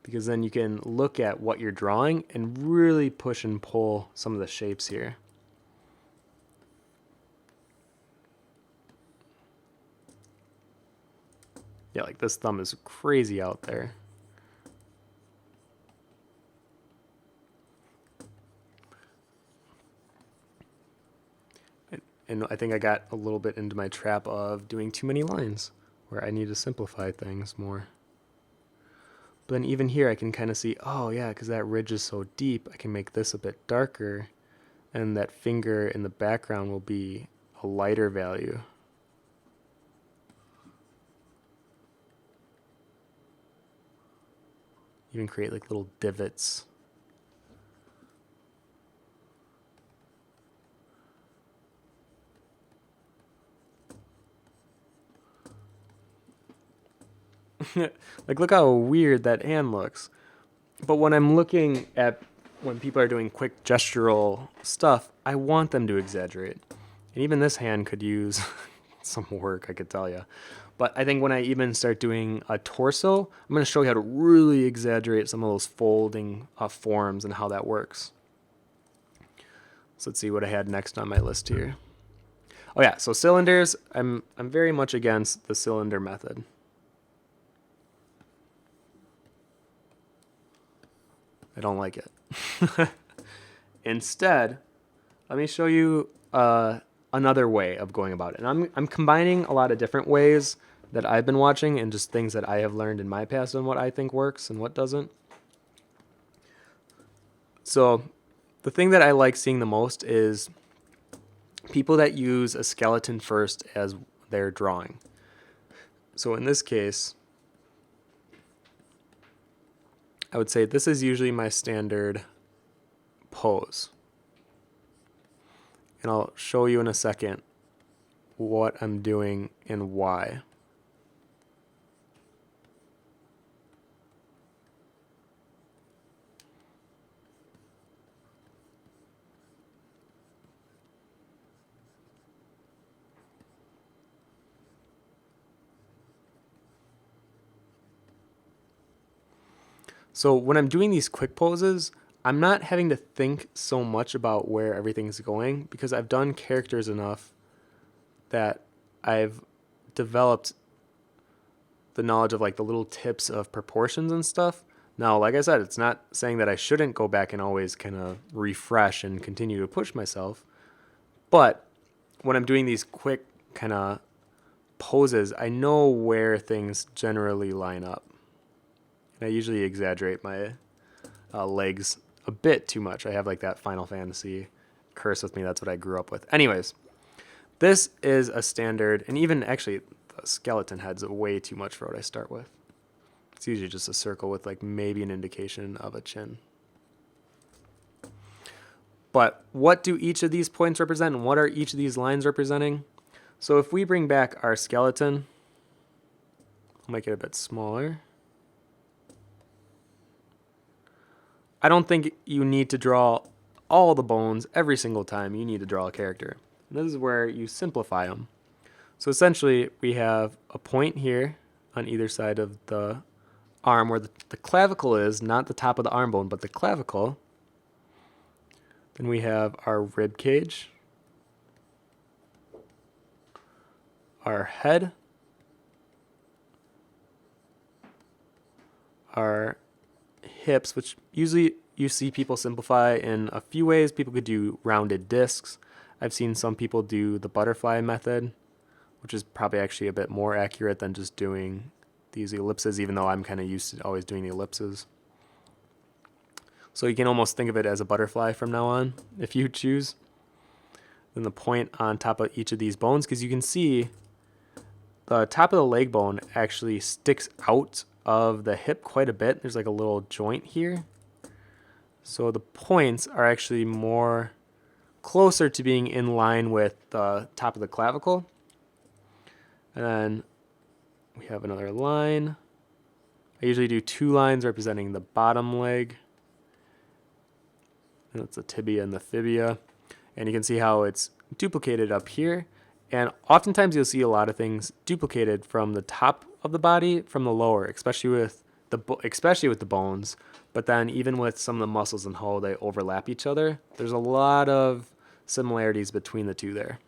because then you can look at what you're drawing and really push and pull some of the shapes here. Yeah, like this thumb is crazy out there. And I think I got a little bit into my trap of doing too many lines, where I need to simplify things more. But then even here I can kind of see, oh yeah, because that ridge is so deep, I can make this a bit darker, and that finger in the background will be a lighter value. Even create like little divots. Like, look how weird that hand looks. But when I'm looking at when people are doing quick gestural stuff, I want them to exaggerate. And even this hand could use some work, I could tell you. But I think when I even start doing a torso, I'm going to show you how to really exaggerate some of those folding forms and how that works. So let's see what I had next on my list here. Oh yeah, so cylinders, I'm very much against the cylinder method. I don't like it. Instead, let me show you another way of going about it. And I'm combining a lot of different ways that I've been watching and just things that I have learned in my past and what I think works and what doesn't. So the thing that I like seeing the most is people that use a skeleton first as their drawing. So in this case, I would say this is usually my standard pose. And I'll show you in a second what I'm doing and why. So when I'm doing these quick poses, I'm not having to think so much about where everything's going because I've done characters enough that I've developed the knowledge of like the little tips of proportions and stuff. Now, like I said, it's not saying that I shouldn't go back and always kind of refresh and continue to push myself. But when I'm doing these quick kind of poses, I know where things generally line up. And I usually exaggerate my legs a bit too much. I have like that Final Fantasy curse with me. That's what I grew up with. Anyways, this is a standard, and even actually the skeleton head's way too much for what I start with. It's usually just a circle with like maybe an indication of a chin. But what do each of these points represent, and what are each of these lines representing? So if we bring back our skeleton, I'll make it a bit smaller. I don't think you need to draw all the bones every single time you need to draw a character. And this is where you simplify them. So essentially, we have a point here on either side of the arm where the clavicle is, not the top of the arm bone, but the clavicle. Then we have our rib cage, our head, our hips, which usually you see people simplify in a few ways. People could do rounded discs. I've seen some people do the butterfly method, which is probably actually a bit more accurate than just doing these ellipses, even though I'm kind of used to always doing the ellipses. So you can almost think of it as a butterfly from now on, if you choose. Then the point on top of each of these bones, because you can see the top of the leg bone actually sticks out of the hip quite a bit. There's like a little joint here. So the points are actually more closer to being in line with the top of the clavicle. And then we have another line. I usually do 2 lines representing the bottom leg. And that's the tibia and the fibia. And you can see how it's duplicated up here. And oftentimes you'll see a lot of things duplicated from the top of the body from the lower, especially with the bones. But then even with some of the muscles and how they overlap each other, there's a lot of similarities between the two there.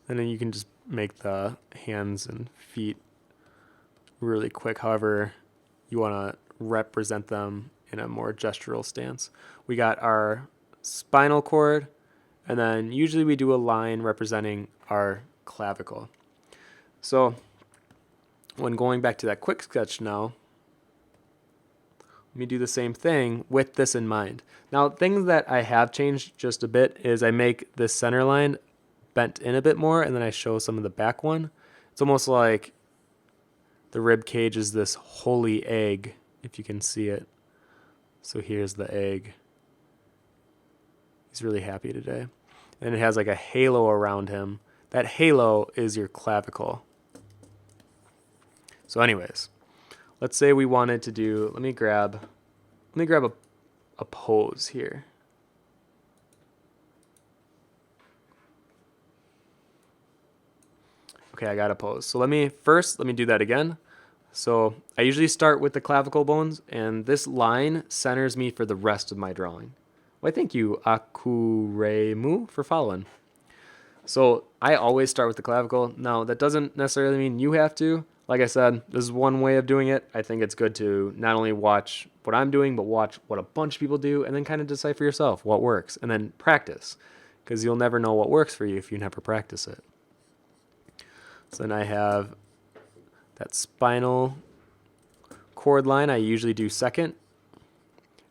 And then you can just make the hands and feet really quick, however you want to represent them in a more gestural stance. We got our spinal cord, and then usually we do a line representing our clavicle. So when going back to that quick sketch now, let me do the same thing with this in mind. Now, things that I have changed just a bit is I make this center line bent in a bit more, and then I show some of the back one. It's almost like the rib cage is this holy egg, if you can see it. So here's the egg. He's really happy today. And it has like a halo around him. That halo is your clavicle. So anyways, let's say we wanted to do, let me grab a pose here. Okay, I got a pose. So let me do that again. So I usually start with the clavicle bones, and this line centers me for the rest of my drawing. Well, thank you, Akuremu, for following. So I always start with the clavicle. Now, that doesn't necessarily mean you have to. Like I said, this is one way of doing it. I think it's good to not only watch what I'm doing, but watch what a bunch of people do, and then kind of decide for yourself what works, and then practice, because you'll never know what works for you if you never practice it. So then I have that spinal cord line. I usually do second,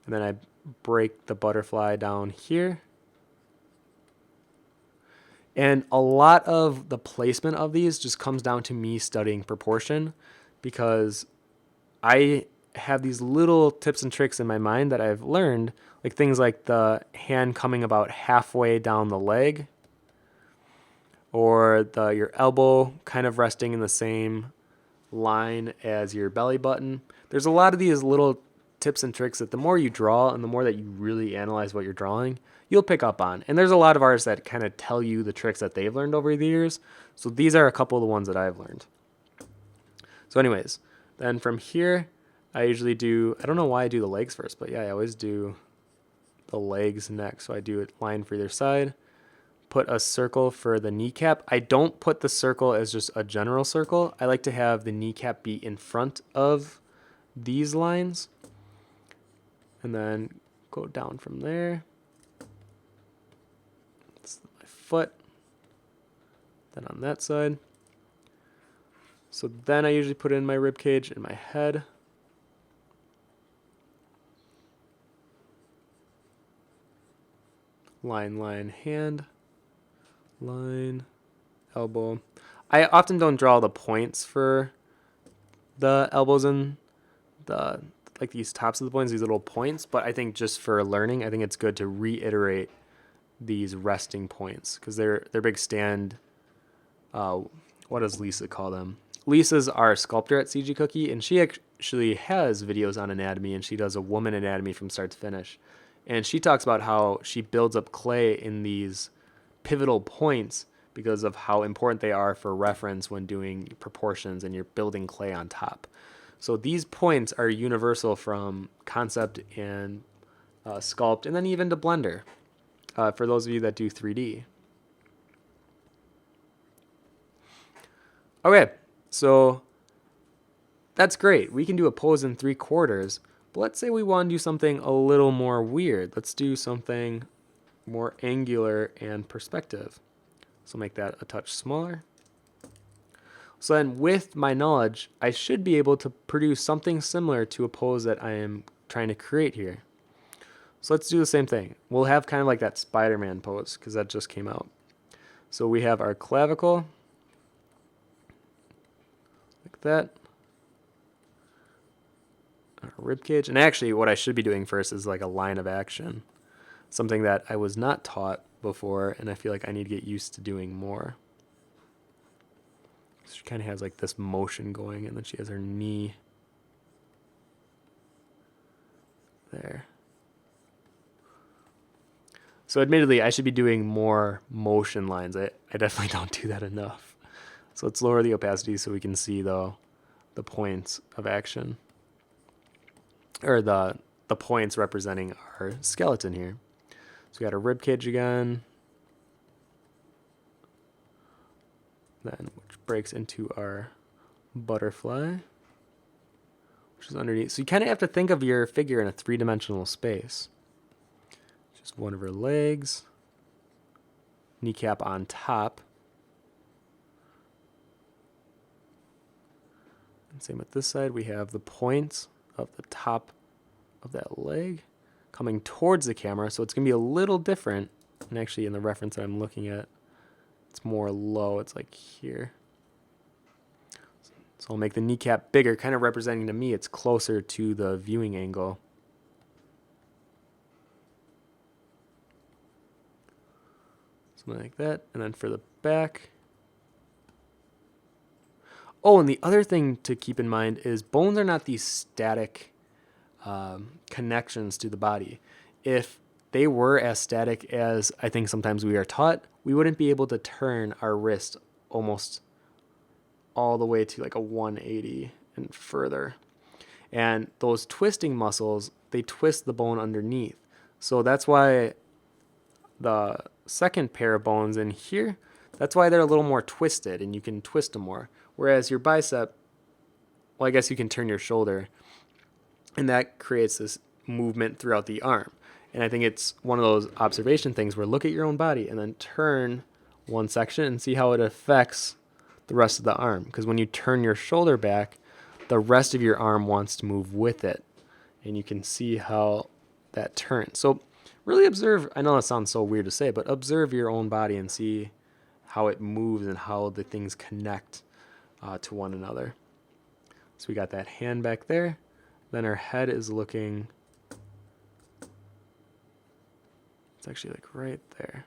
and then I break the butterfly down here. And a lot of the placement of these just comes down to me studying proportion, because I have these little tips and tricks in my mind that I've learned, like things like the hand coming about halfway down the leg, or your elbow kind of resting in the same line as your belly button. There's a lot of these little tips and tricks that the more you draw and the more that you really analyze what you're drawing, you'll pick up on. And there's a lot of artists that kind of tell you the tricks that they've learned over the years. So these are a couple of the ones that I've learned. So anyways, then from here, I usually do, I don't know why I do the legs first, but yeah, I always do the legs next. So I do a line for either side. Put a circle for the kneecap. I don't put the circle as just a general circle. I like to have the kneecap be in front of these lines, and then go down from there. That's my foot. Then on that side. So then I usually put in my rib cage and my head. Line, hand. Line, elbow. I often don't draw the points for the elbows and the like these tops of the points, these little points, but I think just for learning, I think it's good to reiterate these resting points, because they're big stand. What does Lisa call them? Lisa's our sculptor at CG Cookie, and she actually has videos on anatomy, and she does a woman anatomy from start to finish. And she talks about how she builds up clay in these pivotal points because of how important they are for reference when doing proportions and you're building clay on top. So these points are universal from concept and sculpt, and then even to Blender, for those of you that do 3D. Okay, so that's great. We can do a pose in 3/4, but let's say we want to do something a little more weird. Let's do something more angular and perspective. So make that a touch smaller. So then with my knowledge, I should be able to produce something similar to a pose that I am trying to create here. So let's do the same thing. We'll have kind of like that Spider-Man pose, because that just came out. So we have our clavicle, like that. Our rib cage. And actually what I should be doing first is like a line of action. Something that I was not taught before, and I feel like I need to get used to doing more. So she kind of has like this motion going, and then she has her knee there. So admittedly, I should be doing more motion lines. I definitely don't do that enough. So let's lower the opacity so we can see the points of action, or the points representing our skeleton here. So we got a rib cage again, then which breaks into our butterfly, which is underneath. So you kind of have to think of your figure in a 3-dimensional space. Just one of her legs, kneecap on top. And same with this side, we have the points of the top of that leg coming towards the camera, so it's going to be a little different. And actually in the reference that I'm looking at, it's more low, it's like here. So I'll make the kneecap bigger, kind of representing to me it's closer to the viewing angle. Something like that. And then for the back. Oh, and the other thing to keep in mind is bones are not these static connections to the body. If they were as static as I think sometimes we are taught, we wouldn't be able to turn our wrist almost all the way to like a 180 and further. And those twisting muscles, they twist the bone underneath. So that's why the second pair of bones in here, that's why they're a little more twisted and you can twist them more. Whereas your bicep, well, I guess you can turn your shoulder and that creates this movement throughout the arm. And I think it's one of those observation things where look at your own body and then turn one section and see how it affects the rest of the arm. Because when you turn your shoulder back, the rest of your arm wants to move with it. And you can see how that turns. So really observe, I know that sounds so weird to say, but observe your own body and see how it moves and how the things connect to one another. So we got that hand back there. Then our head is looking, it's actually like right there.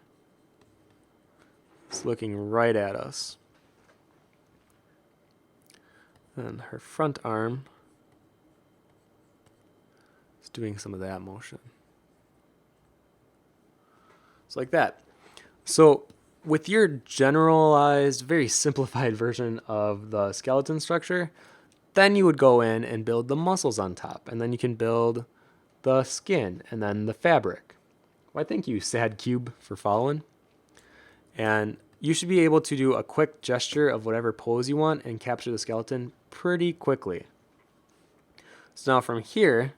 It's looking right at us. Then her front arm is doing some of that motion. So like that. So with your generalized, very simplified version of the skeleton structure, then you would go in and build the muscles on top. And then you can build the skin and then the fabric. Well, thank you, Sad Cube, for following. And you should be able to do a quick gesture of whatever pose you want and capture the skeleton pretty quickly. So now from here,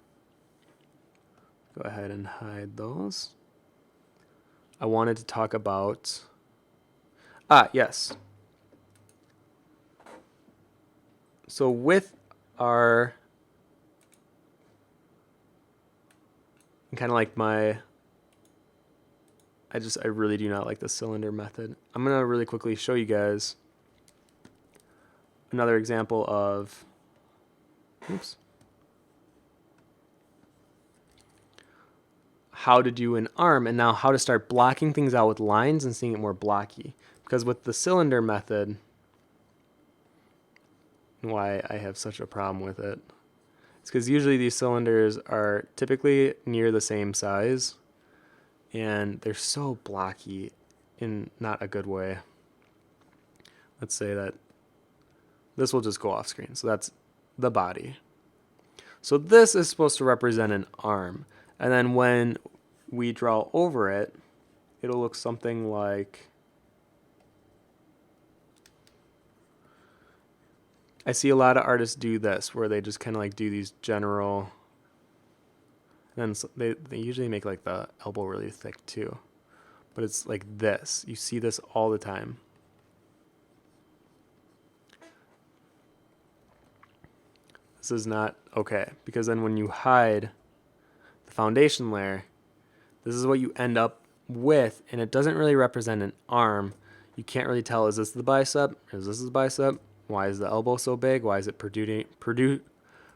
go ahead and hide those. I wanted to talk about, yes. So with our, kind of like my, I really do not like the cylinder method. I'm going to really quickly show you guys another example of, how to do an arm and now how to start blocking things out with lines and seeing it more blocky. Because with the cylinder method, why I have such a problem with it, it's because usually these cylinders are typically near the same size and they're so blocky in not a good way. Let's say that this will just go off screen. So that's the body. So this is supposed to represent an arm. And then when we draw over it, it'll look something like, I see a lot of artists do this, where they just kind of like do these general, and then they usually make like the elbow really thick too. But it's like this. You see this all the time. This is not okay, because then when you hide the foundation layer, this is what you end up with, and it doesn't really represent an arm. You can't really tell, is this the bicep? Is this the bicep? Why is the elbow so big? Why is it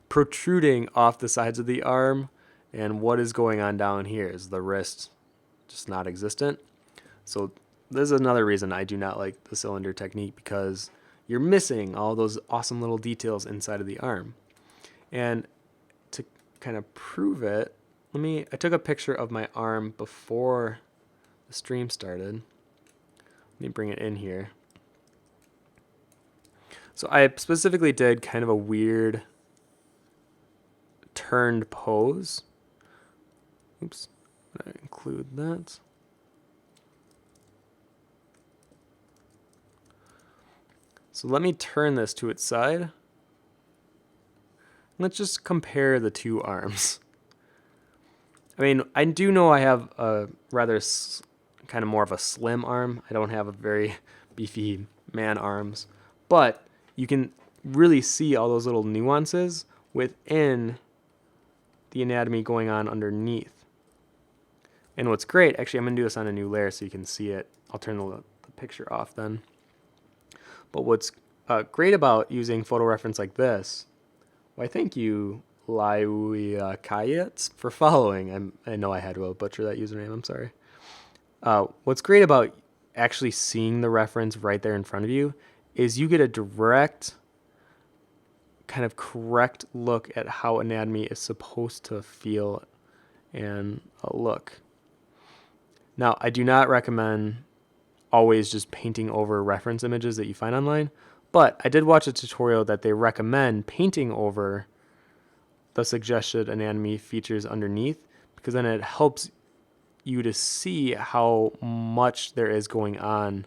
protruding off the sides of the arm? And what is going on down here? Is the wrist just not existent? So this is another reason I do not like the cylinder technique, because you're missing all those awesome little details inside of the arm. And to kind of prove it, I took a picture of my arm before the stream started. Let me bring it in here. So I specifically did kind of a weird turned pose. Oops, I'm gonna include that. So let me turn this to its side. Let's just compare the two arms. I mean, I do know I have a rather kind of more of a slim arm. I don't have a very beefy man arms, but you can really see all those little nuances within the anatomy going on underneath. And what's great, actually I'm going to do this on a new layer so you can see it. I'll turn the picture off then. But what's great about using photo reference like this, well, I thank you, Kayets, for following. I know I had to butcher that username, I'm sorry. What's great about actually seeing the reference right there in front of you is you get a direct kind of correct look at how anatomy is supposed to feel and look. Now, I do not recommend always just painting over reference images that you find online, but I did watch a tutorial that they recommend painting over the suggested anatomy features underneath, because then it helps you to see how much there is going on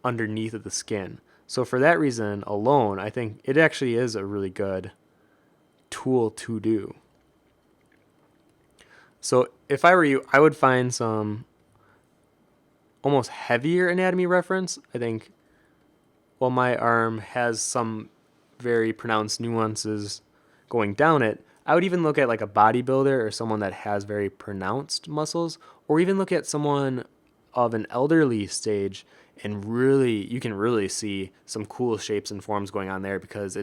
underneath of the skin. So for that reason alone, I think it actually is a really good tool to do. So if I were you, I would find some almost heavier anatomy reference. I think, while my arm has some very pronounced nuances going down it, I would even look at like a bodybuilder or someone that has very pronounced muscles, or even look at someone of an elderly stage, and really, you can really see some cool shapes and forms going on there, because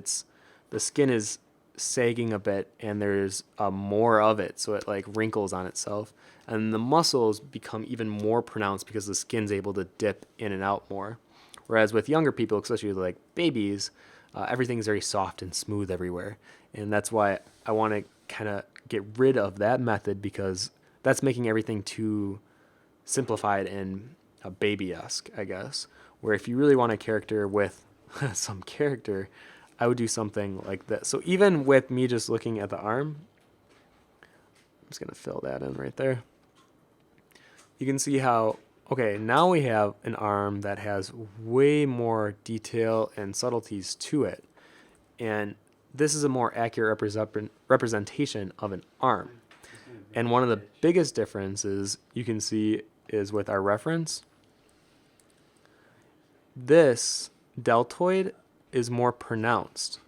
the skin is sagging a bit and there's more of it, so it like wrinkles on itself, and the muscles become even more pronounced because the skin's able to dip in and out more. Whereas with younger people, especially like babies, everything's very soft and smooth everywhere, and that's why I want to kind of get rid of that method, because that's making everything too simplified and baby-esque, I guess. Where if you really want a character with some character, I would do something like this. So even with me just looking at the arm, I'm just going to fill that in right there. You can see how, okay, now we have an arm that has way more detail and subtleties to it. And this is a more accurate representation of an arm. And one of the biggest differences you can see is with our reference. This deltoid is more pronounced,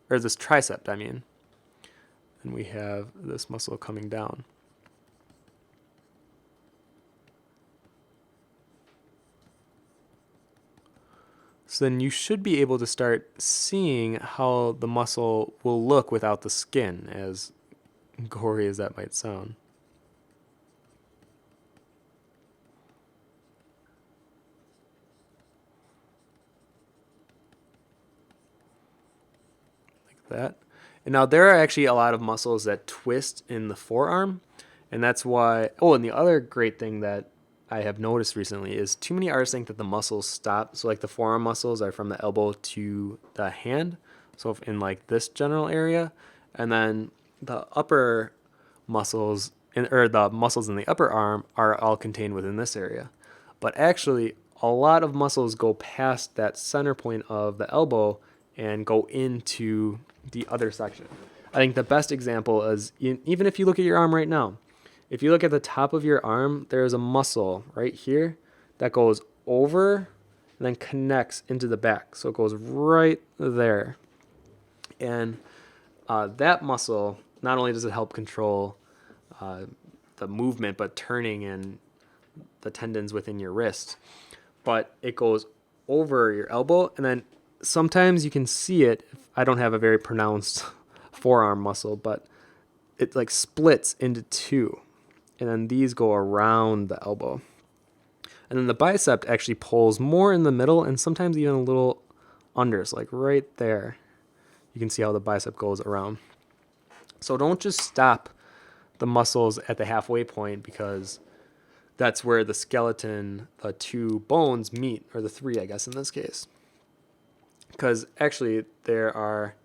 or this tricep, I mean. And we have this muscle coming down. So then you should be able to start seeing how the muscle will look without the skin, as gory as that might sound. That. And now there are actually a lot of muscles that twist in the forearm, and that's why, oh, and the other great thing that I have noticed recently is too many artists think that the muscles stop. So like the forearm muscles are from the elbow to the hand, so if in like this general area, and then the upper muscles or the muscles in the upper arm are all contained within this area. But actually a lot of muscles go past that center point of the elbow and go into the other section. I think the best example is, even if you look at your arm right now, if you look at the top of your arm, there's a muscle right here that goes over and then connects into the back. So it goes right there. And that muscle, not only does it help control the movement, but turning and the tendons within your wrist, but it goes over your elbow, and then sometimes you can see it. I don't have a very pronounced forearm muscle, but it like splits into two, and then these go around the elbow. And then the bicep actually pulls more in the middle and sometimes even a little under. So like right there, you can see how the bicep goes around. So don't just stop the muscles at the halfway point, because that's where the skeleton, the two bones meet, or the three, I guess, in this case. Because actually there are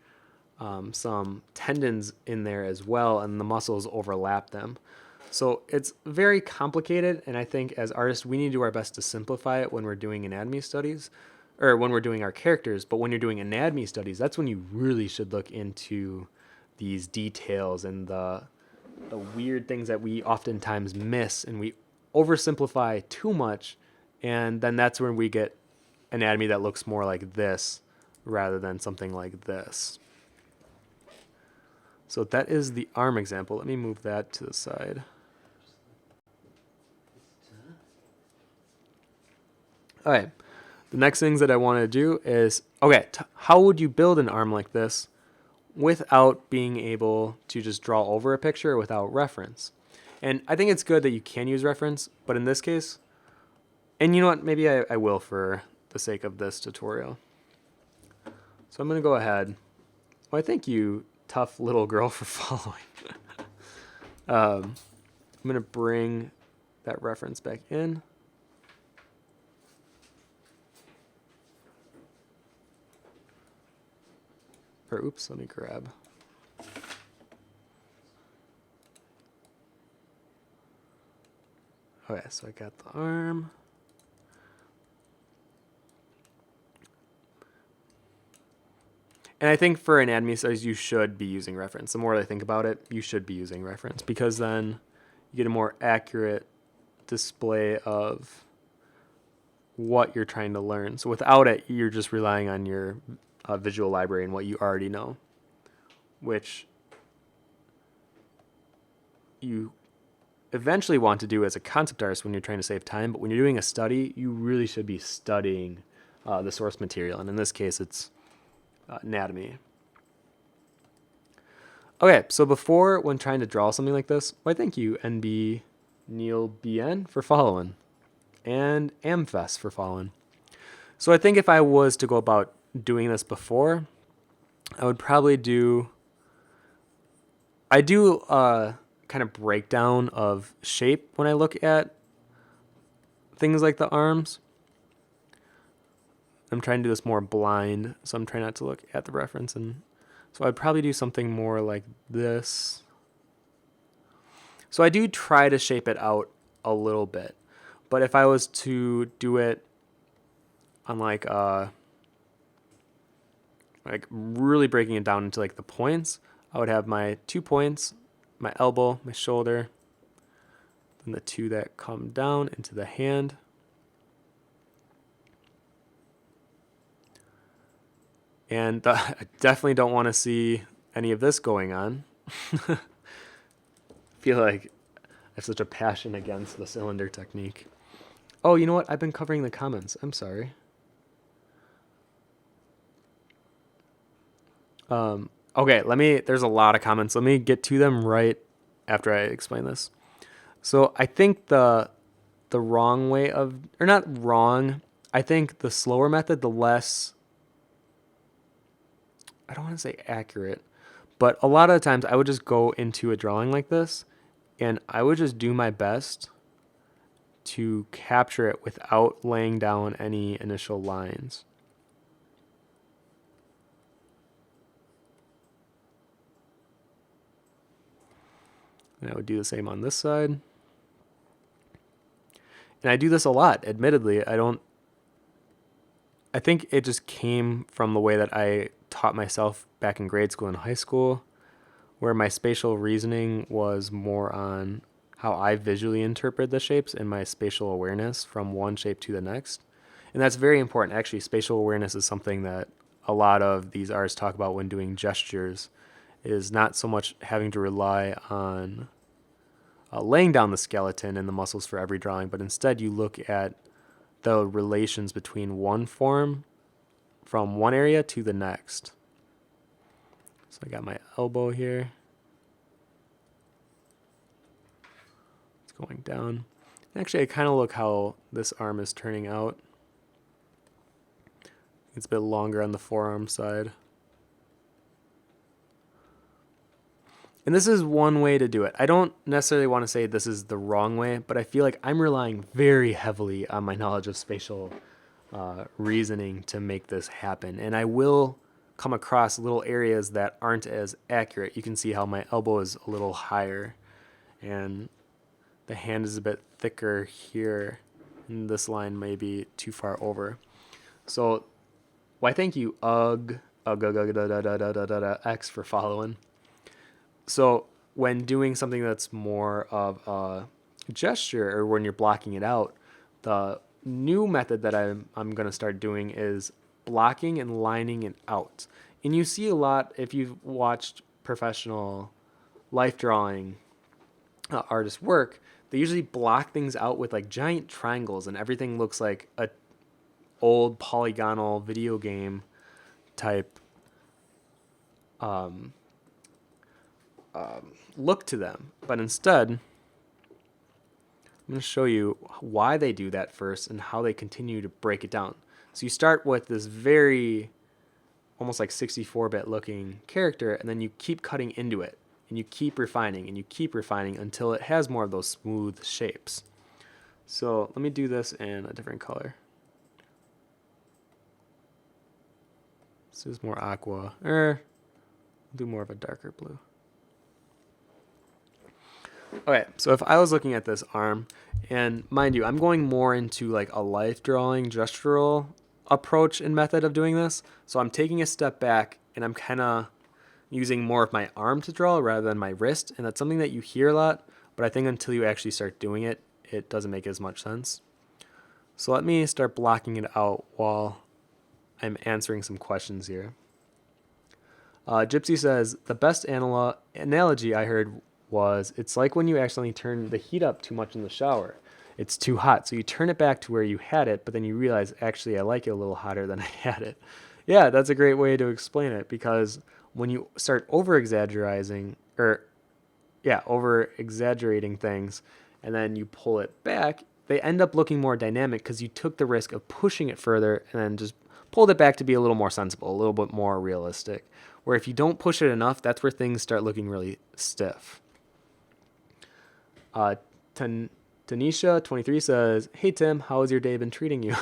some tendons in there as well, and the muscles overlap them. So it's very complicated, and I think as artists we need to do our best to simplify it when we're doing anatomy studies, or when we're doing our characters. But when you're doing anatomy studies, that's when you really should look into these details and the weird things that we oftentimes miss, and we oversimplify too much, and then that's when we get anatomy that looks more like this rather than something like this. So that is the arm example. Let me move that to the side. All right, the next things that I want to do is, okay, how would you build an arm like this without being able to just draw over a picture without reference? And I think it's good that you can use reference, but in this case, and you know what, maybe I will for the sake of this tutorial. So I'm going to go ahead. Well, thank you, tough little girl, for following. I'm going to bring that reference back in. Or oops, let me grab. Okay, so I got the arm. And I think for anatomy studies, you should be using reference. The more I think about it, you should be using reference, because then you get a more accurate display of what you're trying to learn. So without it, you're just relying on your visual library and what you already know, which you eventually want to do as a concept artist when you're trying to save time. But when you're doing a study, you really should be studying the source material. And in this case, it's anatomy. Okay, so before, when trying to draw something like this, why thank you, NB Neil BN, for following, and Amfest for following. So I think if I was to go about doing this before, I would probably do a kind of breakdown of shape when I look at things like the arms. I'm trying to do this more blind, so I'm trying not to look at the reference, and so I'd probably do something more like this. So I do try to shape it out a little bit, but if I was to do it on like really breaking it down into like the points, I would have my 2 points, my elbow, my shoulder, and the 2 that come down into the hand. And I definitely don't want to see any of this going on. I feel like I have such a passion against the cylinder technique. Oh, you know what? I've been covering the comments. I'm sorry. Okay, there's a lot of comments. Let me get to them right after I explain this. So I think the wrong way of, or not wrong, I think the slower method, the less, I don't want to say accurate, but a lot of the times I would just go into a drawing like this and I would just do my best to capture it without laying down any initial lines. And I would do the same on this side. And I do this a lot, admittedly. I think it just came from the way that I taught myself back in grade school and high school, where my spatial reasoning was more on how I visually interpret the shapes and my spatial awareness from one shape to the next. And that's very important. Actually, spatial awareness is something that a lot of these artists talk about when doing gestures, is not so much having to rely on laying down the skeleton and the muscles for every drawing, but instead you look at the relations between one form from one area to the next. So I got my elbow here. It's going down. Actually, I kind of look how this arm is turning out. It's a bit longer on the forearm side. And this is one way to do it. I don't necessarily want to say this is the wrong way, but I feel like I'm relying very heavily on my knowledge of spatial reasoning to make this happen. And I will come across little areas that aren't as accurate. You can see how my elbow is a little higher and the hand is a bit thicker here. And this line may be too far over. So why thank you, X, for following. So when doing something that's more of a gesture, or when you're blocking it out, the new method that I'm going to start doing is blocking and lining it out. And you see a lot, if you've watched professional life drawing artists work, they usually block things out with like giant triangles, and everything looks like a old polygonal video game type look to them. But instead, I'm going to show you why they do that first and how they continue to break it down. So you start with this very almost like 64-bit looking character, and then you keep cutting into it, and you keep refining, and you keep refining until it has more of those smooth shapes. So let me do this in a different color. This is more aqua. I'll do more of a darker blue. Okay, so if I was looking at this arm, and mind you, I'm going more into like a life drawing gestural approach and method of doing this. So I'm taking a step back and I'm kind of using more of my arm to draw rather than my wrist. And that's something that you hear a lot, but I think until you actually start doing it, it doesn't make as much sense. So let me start blocking it out while I'm answering some questions here. Gypsy says, the best analogy I heard was, it's like when you accidentally turn the heat up too much in the shower. It's too hot, so you turn it back to where you had it, but then you realize, actually, I like it a little hotter than I had it. Yeah, that's a great way to explain it, because when you start over-exaggerating things, and then you pull it back, they end up looking more dynamic because you took the risk of pushing it further and then just pulled it back to be a little more sensible, a little bit more realistic. Where if you don't push it enough, that's where things start looking really stiff. Tanisha23 says, hey Tim, how has your day been treating you?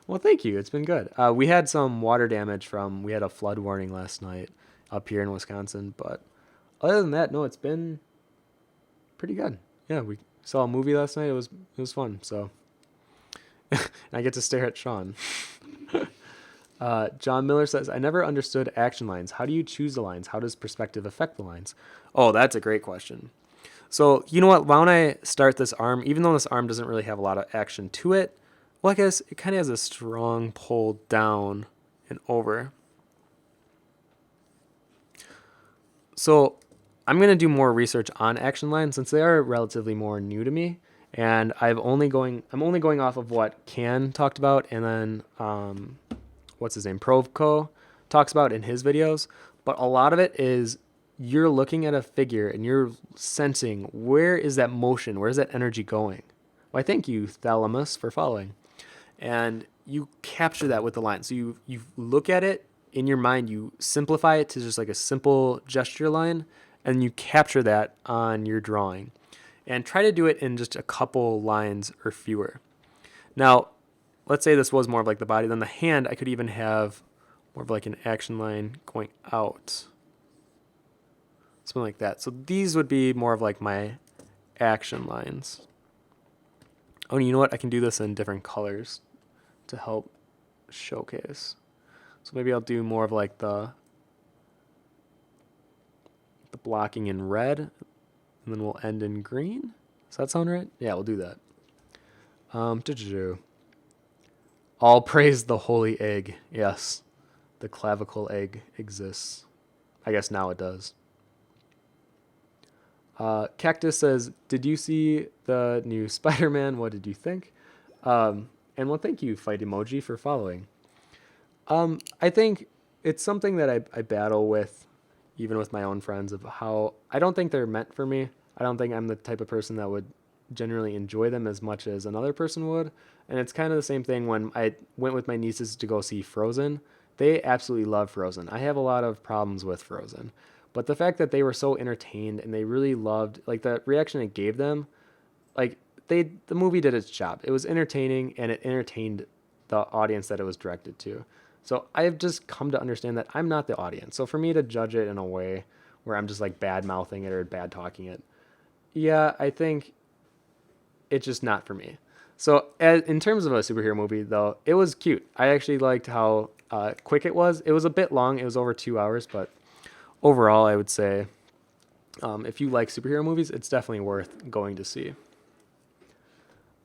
Well, thank you. It's been good. We had some water damage we had a flood warning last night up here in Wisconsin, but other than that, no, it's been pretty good. Yeah, we saw a movie last night. It was fun. So I get to stare at Sean. John Miller says, I never understood action lines. How do you choose the lines? How does perspective affect the lines? Oh, that's a great question. So, you know what? Why don't I start this arm, even though this arm doesn't really have a lot of action to it, well, I guess it kind of has a strong pull down and over. So I'm going to do more research on action lines since they are relatively more new to me. And I'm only going off of what Can talked about, and then what's his name, Provco, talks about in his videos. But a lot of it is you're looking at a figure and you're sensing, where is that motion? Where is that energy going? Well, I thank you, Thalamus, for following. And you capture that with the line. So you look at it in your mind, you simplify it to just like a simple gesture line, and you capture that on your drawing. And try to do it in just a couple lines or fewer. Now, let's say this was more of like the body. Then the hand, I could even have more of like an action line going out. Something like that. So these would be more of like my action lines. Oh, and you know what? I can do this in different colors to help showcase. So maybe I'll do more of like the blocking in red, and then we'll end in green. Does that sound right? Yeah, we'll do that. All praise the holy egg. Yes, the clavicle egg exists. I guess now it does. Cactus says, did you see the new Spider-Man? What did you think? And well, thank you, Fight Emoji, for following. I think it's something that I battle with, even with my own friends, of how I don't think they're meant for me. I don't think I'm the type of person that would generally enjoy them as much as another person would. And it's kind of the same thing when I went with my nieces to go see Frozen. They absolutely love Frozen. I have a lot of problems with Frozen. But the fact that they were so entertained and they really loved, like, the reaction it gave them, like, the movie did its job. It was entertaining, and it entertained the audience that it was directed to. So I've just come to understand that I'm not the audience. So for me to judge it in a way where I'm just like bad mouthing it or bad talking it, yeah, I think it's just not for me. So in terms of a superhero movie, though, it was cute. I actually liked how quick it was. It was a bit long. It was over 2 hours, but overall, I would say if you like superhero movies, it's definitely worth going to see.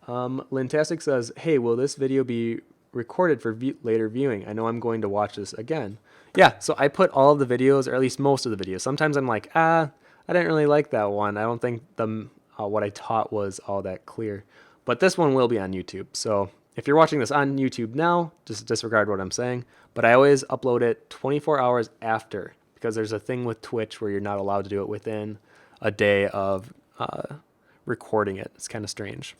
Lintastic says, hey, will this video be recorded for later viewing? I know I'm going to watch this again. Yeah, so I put all of the videos, or at least most of the videos. Sometimes I'm like, I didn't really like that one. I don't think what I taught was all that clear. But this one will be on YouTube. So if you're watching this on YouTube now, just disregard what I'm saying. But I always upload it 24 hours after, because there's a thing with Twitch where you're not allowed to do it within a day of recording it. It's kind of strange.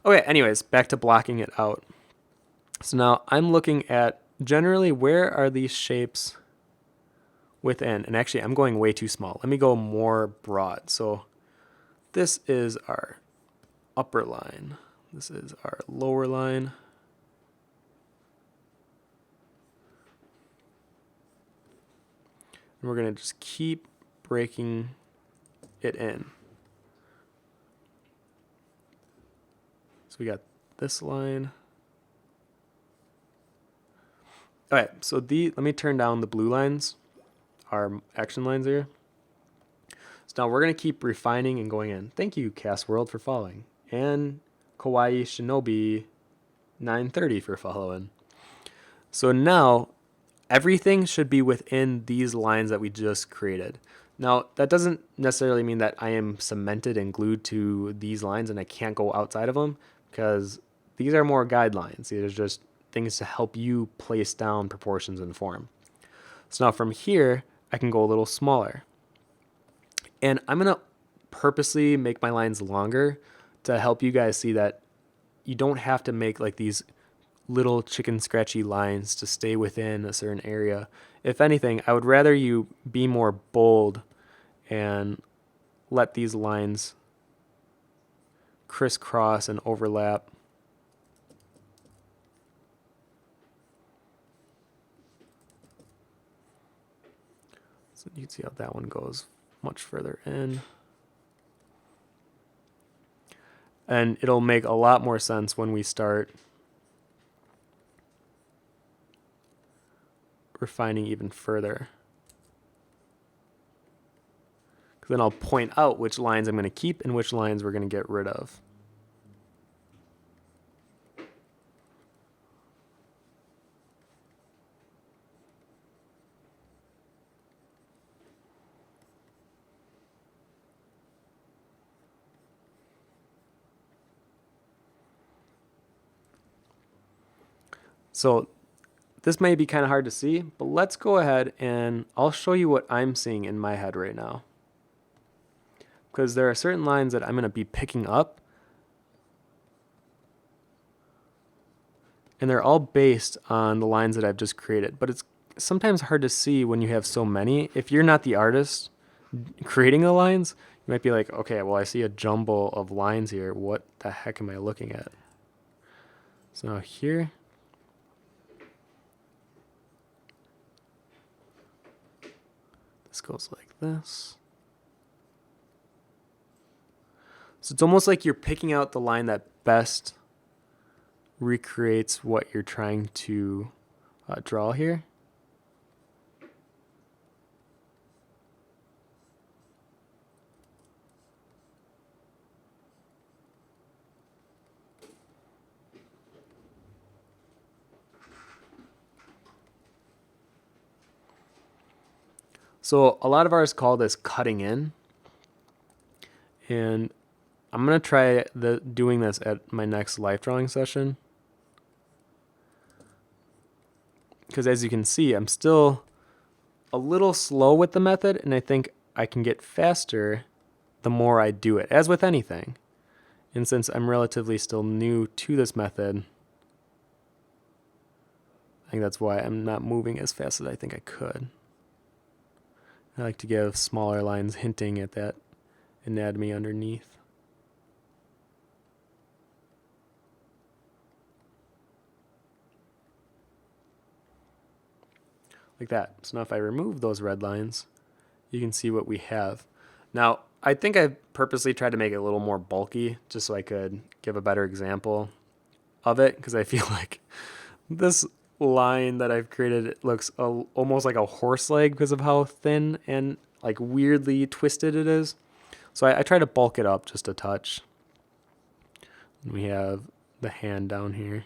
Okay, anyways, back to blocking it out. So now I'm looking at generally, where are these shapes within? And actually, I'm going way too small. Let me go more broad. So this is our upper line. This is our lower line. And we're going to just keep breaking it in. So we got this line. All right, so let me turn down the blue lines, our action lines here. So now we're going to keep refining and going in. Thank you, Cast World, for following. And Kawaii Shinobi 930 for following. So now everything should be within these lines that we just created. Now, that doesn't necessarily mean that I am cemented and glued to these lines and I can't go outside of them, because these are more guidelines. These are just things to help you place down proportions and form. So now from here, I can go a little smaller. And I'm going to purposely make my lines longer to help you guys see that you don't have to make like these little chicken scratchy lines to stay within a certain area. If anything, I would rather you be more bold and let these lines crisscross and overlap. So you can see how that one goes much further in. And it'll make a lot more sense when we start refining even further. Because then I'll point out which lines I'm going to keep and which lines we're going to get rid of. So this may be kind of hard to see, but let's go ahead and I'll show you what I'm seeing in my head right now. Because there are certain lines that I'm going to be picking up, and they're all based on the lines that I've just created. But it's sometimes hard to see when you have so many. If you're not the artist creating the lines, you might be like, okay, well, I see a jumble of lines here. What the heck am I looking at? So now here, this goes like this. So it's almost like you're picking out the line that best recreates what you're trying to draw here. So a lot of artists call this cutting in, and I'm going to try doing this at my next life drawing session. Because as you can see, I'm still a little slow with the method, and I think I can get faster the more I do it, as with anything. And since I'm relatively still new to this method, I think that's why I'm not moving as fast as I think I could. I like to give smaller lines hinting at that anatomy underneath. Like that. So now if I remove those red lines, you can see what we have. Now, I think I purposely tried to make it a little more bulky just so I could give a better example of it, because I feel like this line that I've created looks almost like a horse leg because of how thin and like weirdly twisted it is. So I try to bulk it up just a touch. And we have the hand down here.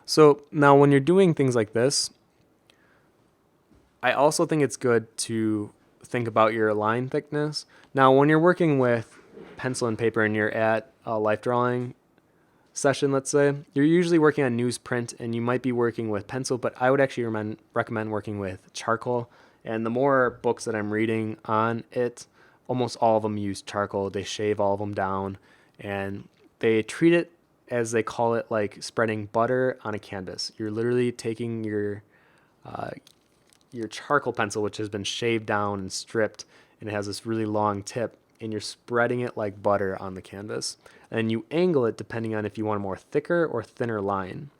So now when you're doing things like this, I also think it's good to think about your line thickness. Now, when you're working with pencil and paper and you're at a life drawing session, let's say, you're usually working on newsprint and you might be working with pencil, but I would actually recommend working with charcoal. And the more books that I'm reading on it, almost all of them use charcoal. They shave all of them down, and they treat it as they call it, like spreading butter on a canvas. You're literally taking your charcoal pencil, which has been shaved down and stripped, and it has this really long tip, and you're spreading it like butter on the canvas. And you angle it depending on if you want a more thicker or thinner line.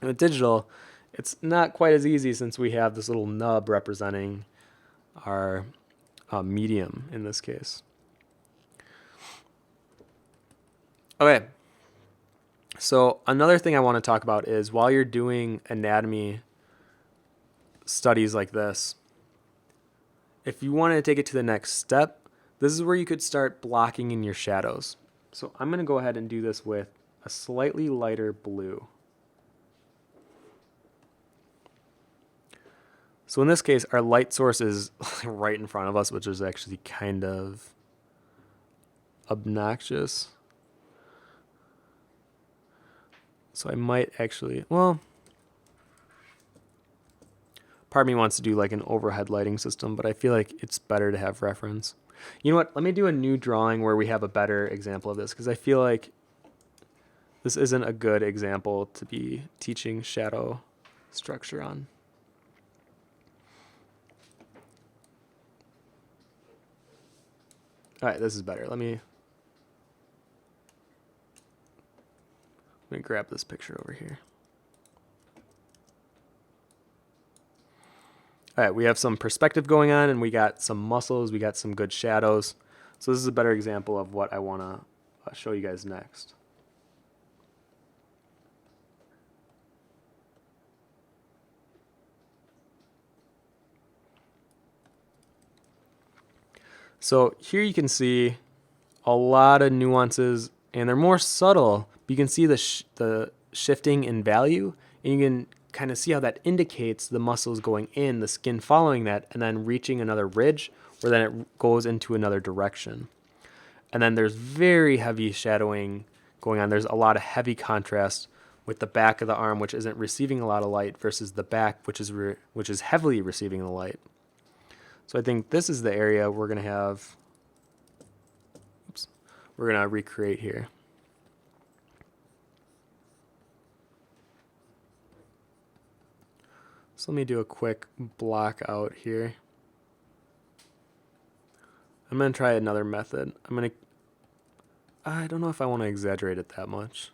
And with digital, it's not quite as easy since we have this little nub representing our medium in this case. Okay, so another thing I want to talk about is while you're doing anatomy studies like this, if you want to take it to the next step, this is where you could start blocking in your shadows. So I'm going to go ahead and do this with a slightly lighter blue. So in this case, our light source is right in front of us, which is actually kind of obnoxious. So I might actually, well, part of me wants to do like an overhead lighting system, but I feel like it's better to have reference. You know what? Let me do a new drawing where we have a better example of this, because I feel like this isn't a good example to be teaching shadow structure on. All right, this is better. Let me grab this picture over here. All right, we have some perspective going on, and we got some muscles, we got some good shadows. So this is a better example of what I want to show you guys next. So here you can see a lot of nuances, and they're more subtle. But you can see the shifting in value, and you can kind of see how that indicates the muscles going in, the skin following that, and then reaching another ridge, where then it goes into another direction. And then there's very heavy shadowing going on. There's a lot of heavy contrast with the back of the arm, which isn't receiving a lot of light, versus the back, which is heavily receiving the light. So I think this is the area we're going to have, we're going to recreate here. So let me do a quick block out here. I'm going to try another method. I don't know if I want to exaggerate it that much.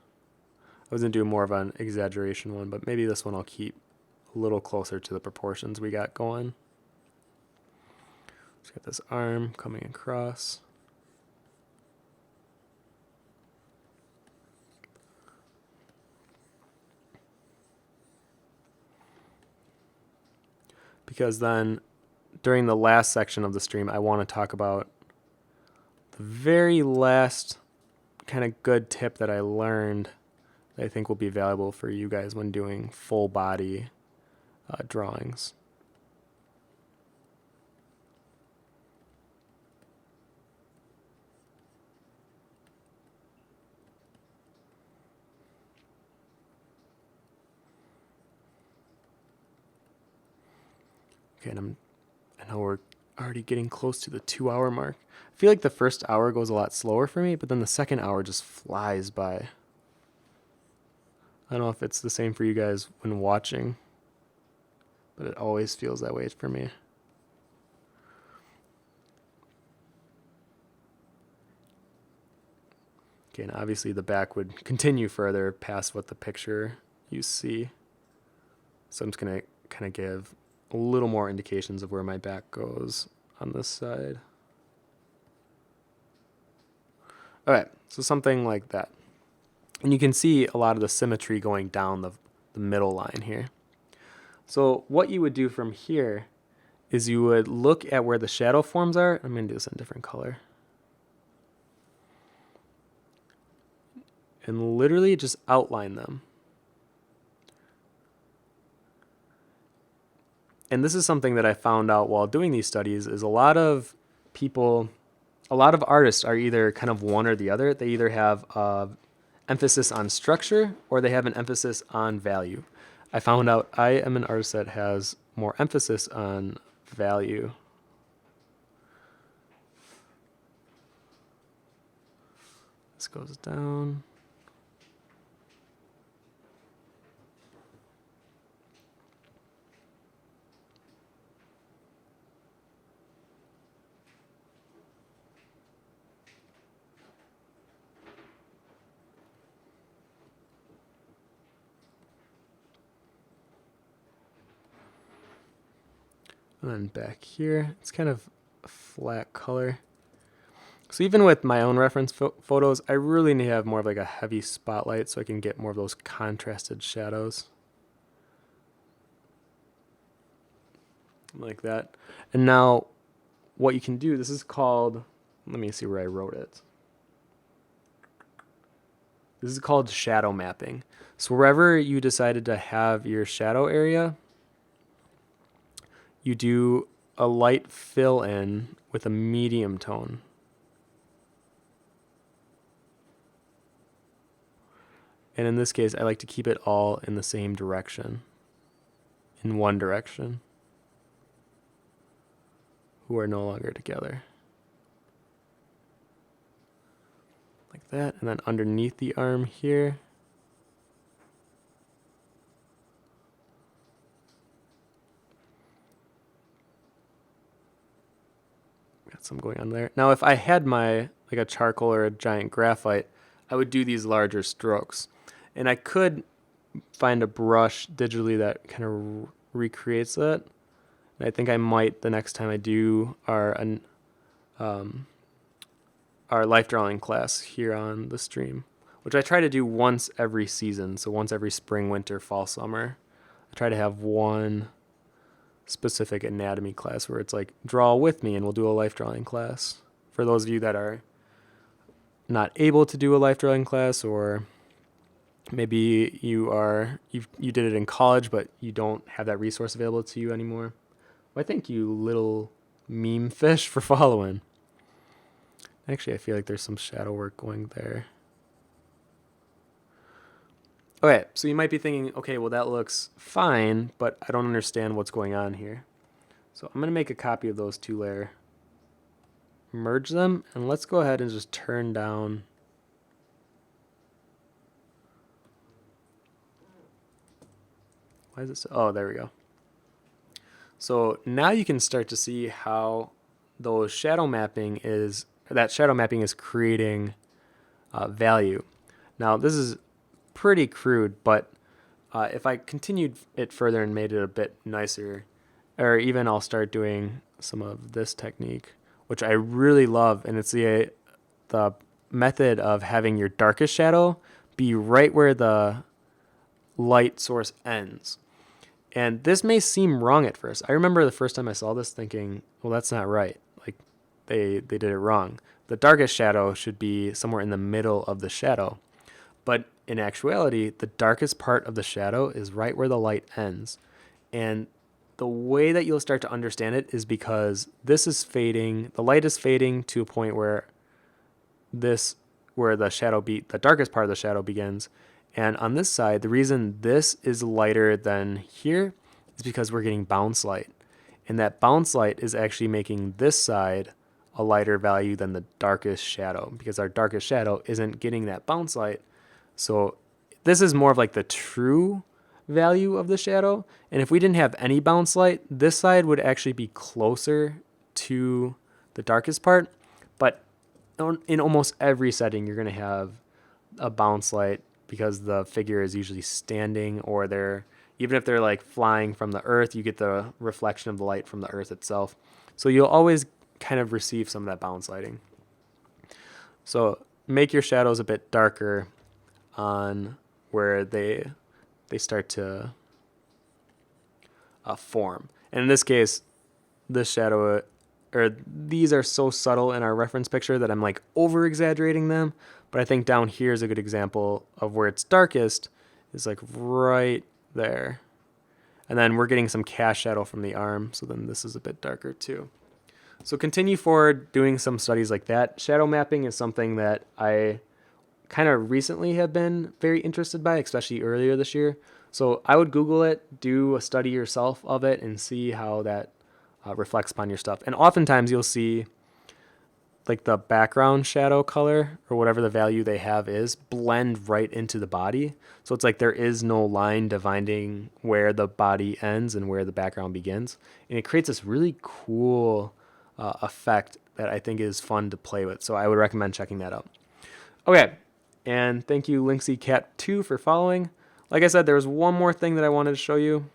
I was going to do more of an exaggeration one, but maybe this one I'll keep a little closer to the proportions we got going. Just got this arm coming across. Because then during the last section of the stream, I want to talk about the very last kind of good tip that I learned that I think will be valuable for you guys when doing full body drawings. Okay, and I know we're already getting close to the 2-hour mark. I feel like the first hour goes a lot slower for me, but then the second hour just flies by. I don't know if it's the same for you guys when watching, but it always feels that way for me. Okay, and obviously the back would continue further past what the picture you see. So I'm just going to kind of give a little more indications of where my back goes on this side. All right, so something like that. And you can see a lot of the symmetry going down the middle line here. So what you would do from here is you would look at where the shadow forms are. I'm going to do this in a different color. And literally just outline them. And this is something that I found out while doing these studies, is a lot of artists are either kind of one or the other. They either have emphasis on structure or they have an emphasis on value. I found out I am an artist that has more emphasis on value. This goes down. And then back here, it's kind of a flat color. So even with my own reference photos, I really need to have more of like a heavy spotlight so I can get more of those contrasted shadows. Like that. And now what you can do, this is called, let me see where I wrote it. This is called shadow mapping. So wherever you decided to have your shadow area, you do a light fill in with a medium tone. And in this case, I like to keep it all in the same direction, in one direction, who are no longer together. Like that, and then underneath the arm here, got some going on there. Now if I had my, like a charcoal or a giant graphite, I would do these larger strokes. And I could find a brush digitally that kind of recreates that. And I think I might the next time I do our life drawing class here on the stream, which I try to do once every season. So once every spring, winter, fall, summer. I try to have one specific anatomy class where it's like draw with me and we'll do a life drawing class. For those of you that are not able to do a life drawing class, or maybe you did it in college but you don't have that resource available to you anymore. Well, I thank you, little meme fish, for following. Actually, I feel like there's some shadow work going there. Okay, so you might be thinking, okay, well that looks fine, but I don't understand what's going on here. So I'm going to make a copy of those two layers, merge them, and let's go ahead and just turn down why is it so, oh, there we go. So now you can start to see how that shadow mapping is creating value. Now this is pretty crude, but if I continued it further and made it a bit nicer, or even I'll start doing some of this technique, which I really love, and it's the method of having your darkest shadow be right where the light source ends. And this may seem wrong at first. I remember the first time I saw this thinking, well, that's not right. Like they did it wrong. The darkest shadow should be somewhere in the middle of the shadow. But in actuality, the darkest part of the shadow is right where the light ends. And the way that you'll start to understand it is because this is fading, the light is fading to a point where the darkest part of the shadow begins. And on this side, the reason this is lighter than here is because we're getting bounce light. And that bounce light is actually making this side a lighter value than the darkest shadow, because our darkest shadow isn't getting that bounce light. So this is more of like the true value of the shadow. And if we didn't have any bounce light, this side would actually be closer to the darkest part. But in almost every setting, you're going to have a bounce light, because the figure is usually standing, or even if they're like flying from the earth, you get the reflection of the light from the earth itself. So you'll always kind of receive some of that bounce lighting. So make your shadows a bit darker on where they start to form. And in this case, this shadow, or these are so subtle in our reference picture that I'm like over exaggerating them. But I think down here is a good example of where it's darkest, is like right there. And then we're getting some cast shadow from the arm, so then this is a bit darker too. So continue forward doing some studies like that. Shadow mapping is something that I kind of recently have been very interested by, especially earlier this year. So I would Google it, do a study yourself of it, and see how that reflects upon your stuff. And oftentimes you'll see like the background shadow color or whatever the value they have is blend right into the body. So it's like there is no line dividing where the body ends and where the background begins. And it creates this really cool effect that I think is fun to play with. So I would recommend checking that out. Okay. And thank you, LinkseyCat2, for following. Like I said, there was one more thing that I wanted to show you.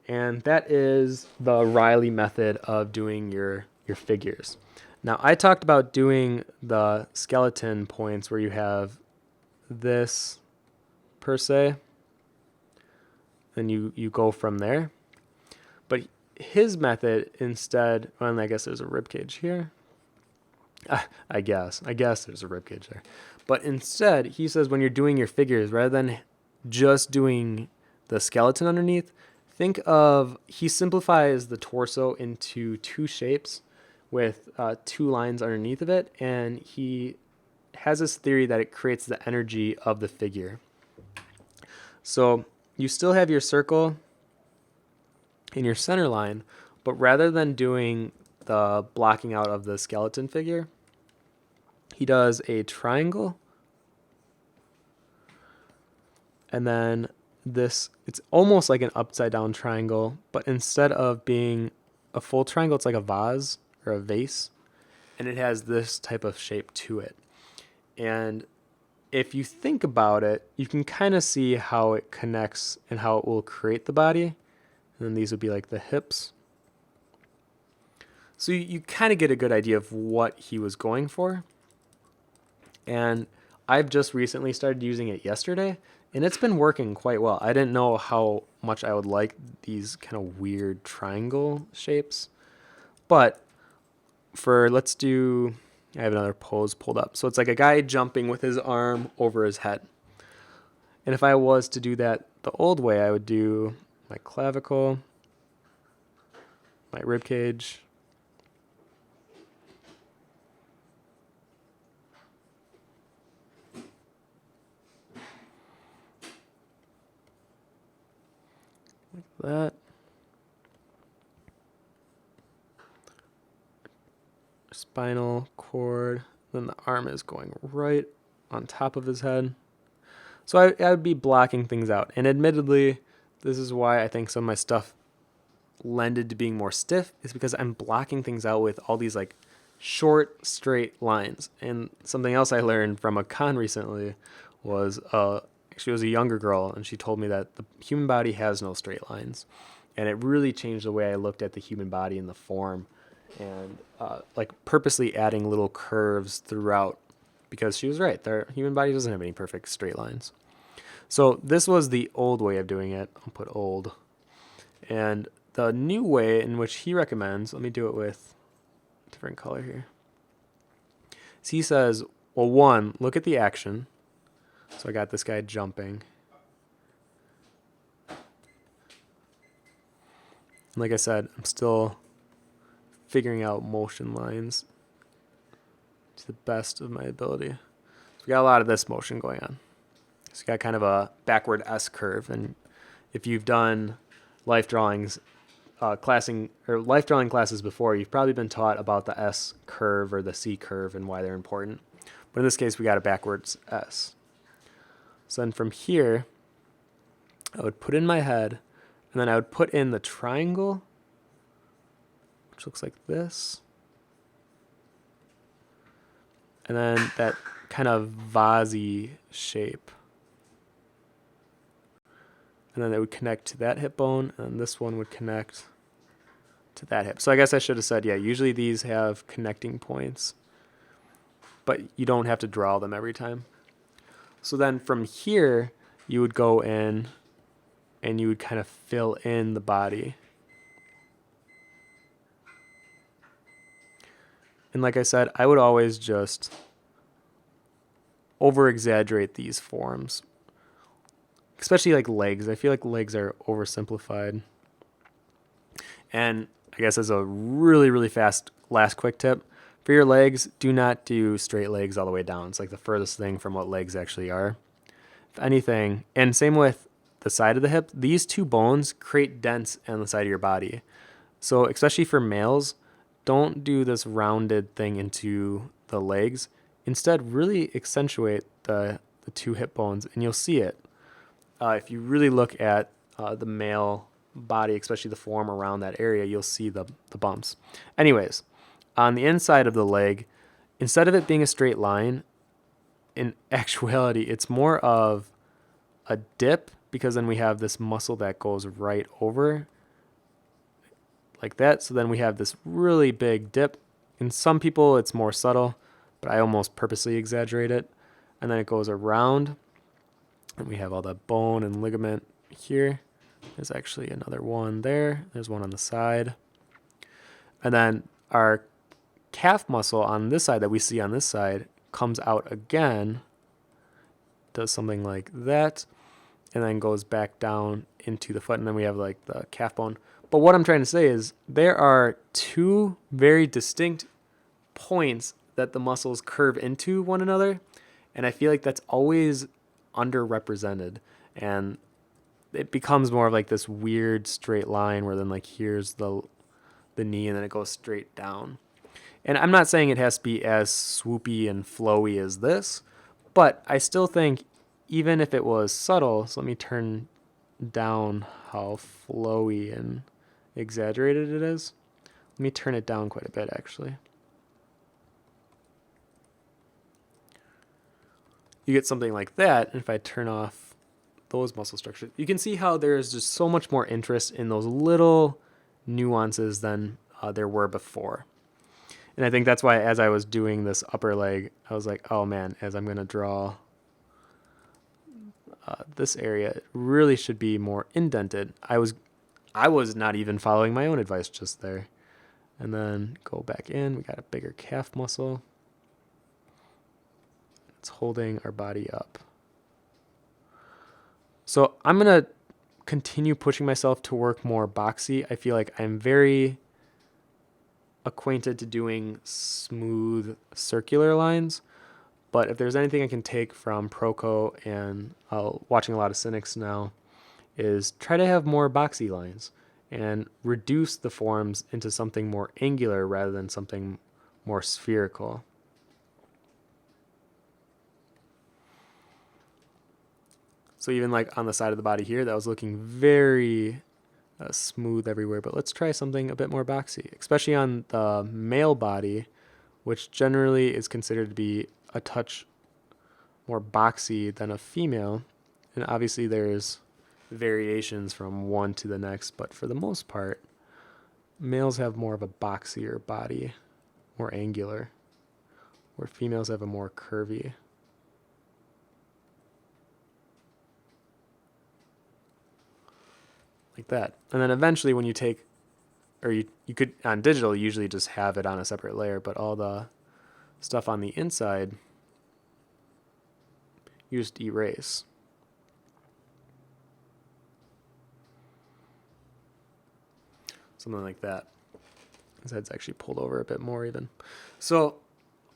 And that is the Riley method of doing your figures. Now, I talked about doing the skeleton points where you have this per se, and you go from there. But his method instead, well, I guess there's a rib cage here. I guess there's a rib cage there. But instead, he says when you're doing your figures, rather than just doing the skeleton underneath, think of, he simplifies the torso into two shapes with two lines underneath of it, and he has this theory that it creates the energy of the figure. So you still have your circle in your center line, but rather than doing the blocking out of the skeleton figure, he does a triangle, and then this, it's almost like an upside down triangle, but instead of being a full triangle, it's like a vase or a vase, and it has this type of shape to it. And if you think about it, you can kind of see how it connects and how it will create the body. And then these would be like the hips. So you kind of get a good idea of what he was going for. And I've just recently started using it yesterday, and it's been working quite well. I didn't know how much I would like these kind of weird triangle shapes. But let's do, I have another pose pulled up. So it's like a guy jumping with his arm over his head. And if I was to do that the old way, I would do my clavicle, my rib cage, like that. Spinal cord, then the arm is going right on top of his head. So I would be blocking things out. And admittedly, this is why I think some of my stuff lended to being more stiff, is because I'm blocking things out with all these like short, straight lines. And something else I learned from a con recently was, she was a younger girl, and she told me that the human body has no straight lines. And it really changed the way I looked at the human body and the form, and like purposely adding little curves throughout, because she was right. The human body doesn't have any perfect straight lines. So this was the old way of doing it. I'll put old. And the new way in which he recommends, let me do it with a different color here. So he says, well, one, look at the action. So I got this guy jumping. And like I said, I'm still figuring out motion lines to the best of my ability. So we got a lot of this motion going on. So you got kind of a backward S curve. And if you've done life drawings, life drawing classes before, you've probably been taught about the S curve or the C curve and why they're important. But in this case, we got a backwards S. So then from here, I would put in my head, and then I would put in the triangle, which looks like this. And then that kind of vase-y shape. And then it would connect to that hip bone, and this one would connect to that hip. So I guess I should have said, yeah, usually these have connecting points, but you don't have to draw them every time. So then from here, you would go in and you would kind of fill in the body. And like I said, I would always just over-exaggerate these forms, especially like legs. I feel like legs are oversimplified. And I guess as a really, really fast last quick tip, for your legs, do not do straight legs all the way down. It's like the furthest thing from what legs actually are. If anything, and same with the side of the hip, these two bones create dents on the side of your body. So especially for males, don't do this rounded thing into the legs. Instead, really accentuate the two hip bones, and you'll see it. If you really look at the male body, especially the form around that area, you'll see the bumps. Anyways, on the inside of the leg, instead of it being a straight line, in actuality, it's more of a dip, because then we have this muscle that goes right over like that. So then we have this really big dip. In some people, it's more subtle, but I almost purposely exaggerate it. And then it goes around, and we have all the bone and ligament here. There's actually another one there. There's one on the side. And then our calf muscle on this side that we see on this side comes out again, does something like that, and then goes back down into the foot. And then we have like the calf bone. But what I'm trying to say is there are two very distinct points that the muscles curve into one another. And I feel like that's always underrepresented. And it becomes more of like this weird straight line where then like here's the knee and then it goes straight down. And I'm not saying it has to be as swoopy and flowy as this, but I still think even if it was subtle, so let me turn down how flowy and exaggerated it is. Let me turn it down quite a bit, actually. You get something like that, and if I turn off those muscle structures, you can see how there's just so much more interest in those little nuances than there were before. And I think that's why as I was doing this upper leg, I was like, oh man, as I'm going to draw this area, it really should be more indented. I was not even following my own advice just there. And then go back in. We got a bigger calf muscle. It's holding our body up. So I'm going to continue pushing myself to work more boxy. I feel like I'm very acquainted to doing smooth circular lines. But if there's anything I can take from Proco and watching a lot of Cynics now, is try to have more boxy lines and reduce the forms into something more angular rather than something more spherical. So even like on the side of the body here, that was looking very smooth everywhere, but let's try something a bit more boxy, especially on the male body, which generally is considered to be a touch more boxy than a female. And obviously there's variations from one to the next, but for the most part, males have more of a boxier body, more angular, where females have a more curvy. Like that. And then eventually when you take, or you could, on digital, you usually just have it on a separate layer, but all the stuff on the inside, you just erase. Something like that. His head's actually pulled over a bit more even. So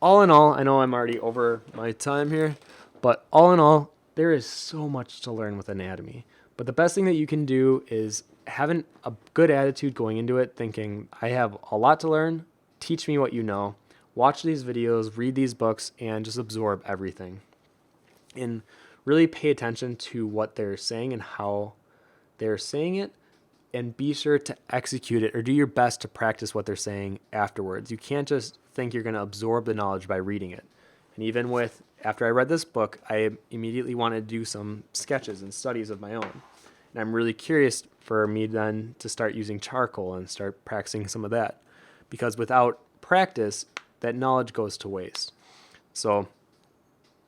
all in all, I know I'm already over my time here, but all in all, there is so much to learn with anatomy. But the best thing that you can do is having a good attitude going into it, thinking, I have a lot to learn, teach me what you know, watch these videos, read these books, and just absorb everything. And really pay attention to what they're saying and how they're saying it, and be sure to execute it or do your best to practice what they're saying afterwards. You can't just think you're going to absorb the knowledge by reading it. And even with, after I read this book, I immediately wanted to do some sketches and studies of my own. And I'm really curious for me then to start using charcoal and start practicing some of that. Because without practice, that knowledge goes to waste. So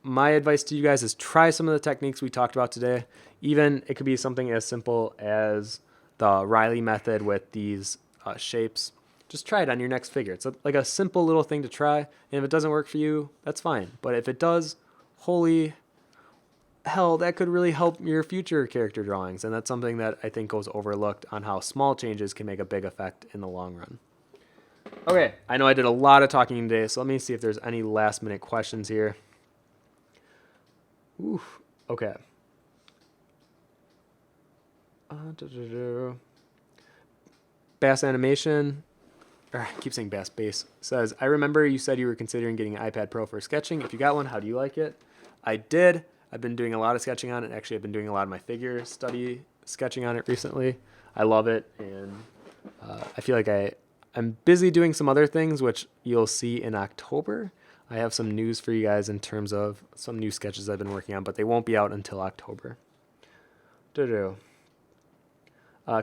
my advice to you guys is try some of the techniques we talked about today. Even it could be something as simple as the Riley method with these shapes. Just try it on your next figure. It's like a simple little thing to try. And if it doesn't work for you, that's fine. But if it does, holy hell, that could really help your future character drawings. And that's something that I think goes overlooked on how small changes can make a big effect in the long run. Okay, I know I did a lot of talking today, so let me see if there's any last minute questions here. Oof, okay. Bass animation. or I keep saying Bass Base, says, I remember you said you were considering getting an iPad Pro for sketching. If you got one, how do you like it? I did. I've been doing a lot of sketching on it. Actually, I've been doing a lot of my figure study sketching on it recently. I love it, and I feel like I'm busy doing some other things, which you'll see in October. I have some news for you guys in terms of some new sketches I've been working on, but they won't be out until October.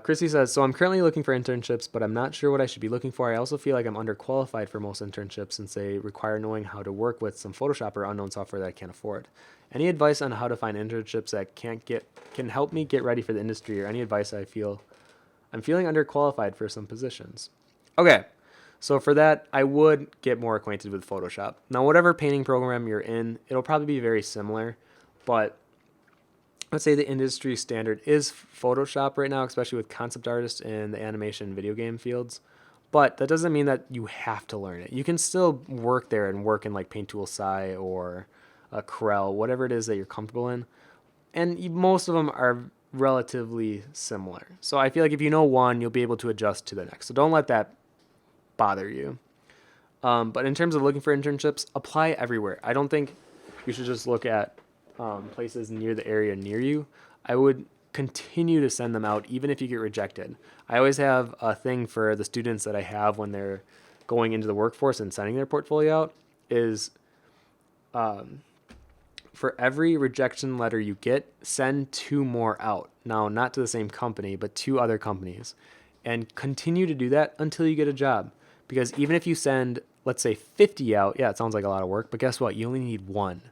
Chrissy says, so I'm currently looking for internships, but I'm not sure what I should be looking for. I also feel like I'm underqualified for most internships since they require knowing how to work with some Photoshop or unknown software that I can't afford. Any advice on how to find internships that can help me get ready for the industry, or any advice I'm feeling underqualified for some positions? Okay, so for that, I would get more acquainted with Photoshop. Now, whatever painting program you're in, it'll probably be very similar, but let's say the industry standard is Photoshop right now, especially with concept artists in the animation and video game fields. But that doesn't mean that you have to learn it. You can still work there and work in like Paint Tool Sai or Corel, whatever it is that you're comfortable in. And most of them are relatively similar. So I feel like if you know one, you'll be able to adjust to the next. So don't let that bother you. But in terms of looking for internships, apply everywhere. I don't think you should just look at places near the area near you. I would continue to send them out even if you get rejected. I always have a thing for the students that I have when they're going into the workforce and sending their portfolio out is for every rejection letter you get, send 2 more out. Now, not to the same company, but 2 other companies. And continue to do that until you get a job. Because even if you send, let's say, 50 out, yeah, it sounds like a lot of work, but guess what? You only need 1.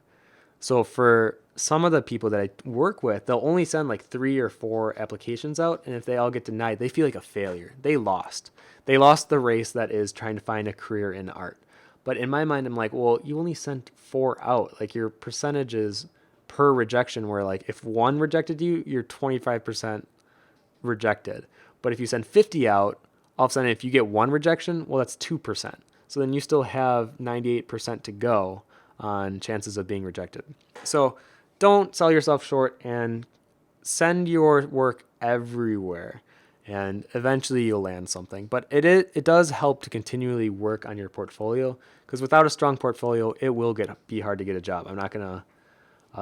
So for some of the people that I work with, they'll only send like 3 or 4 applications out. And if they all get denied, they feel like a failure. They lost. They lost the race that is trying to find a career in art. But in my mind, I'm like, well, you only sent 4 out. Like your percentages per rejection were like, if 1 rejected you, you're 25% rejected. But if you send 50 out, all of a sudden, if you get 1 rejection, well, that's 2%. So then you still have 98% to go on chances of being rejected. So don't sell yourself short and send your work everywhere, and eventually you'll land something. But it does help to continually work on your portfolio, because without a strong portfolio, it will be hard to get a job. I'm not going to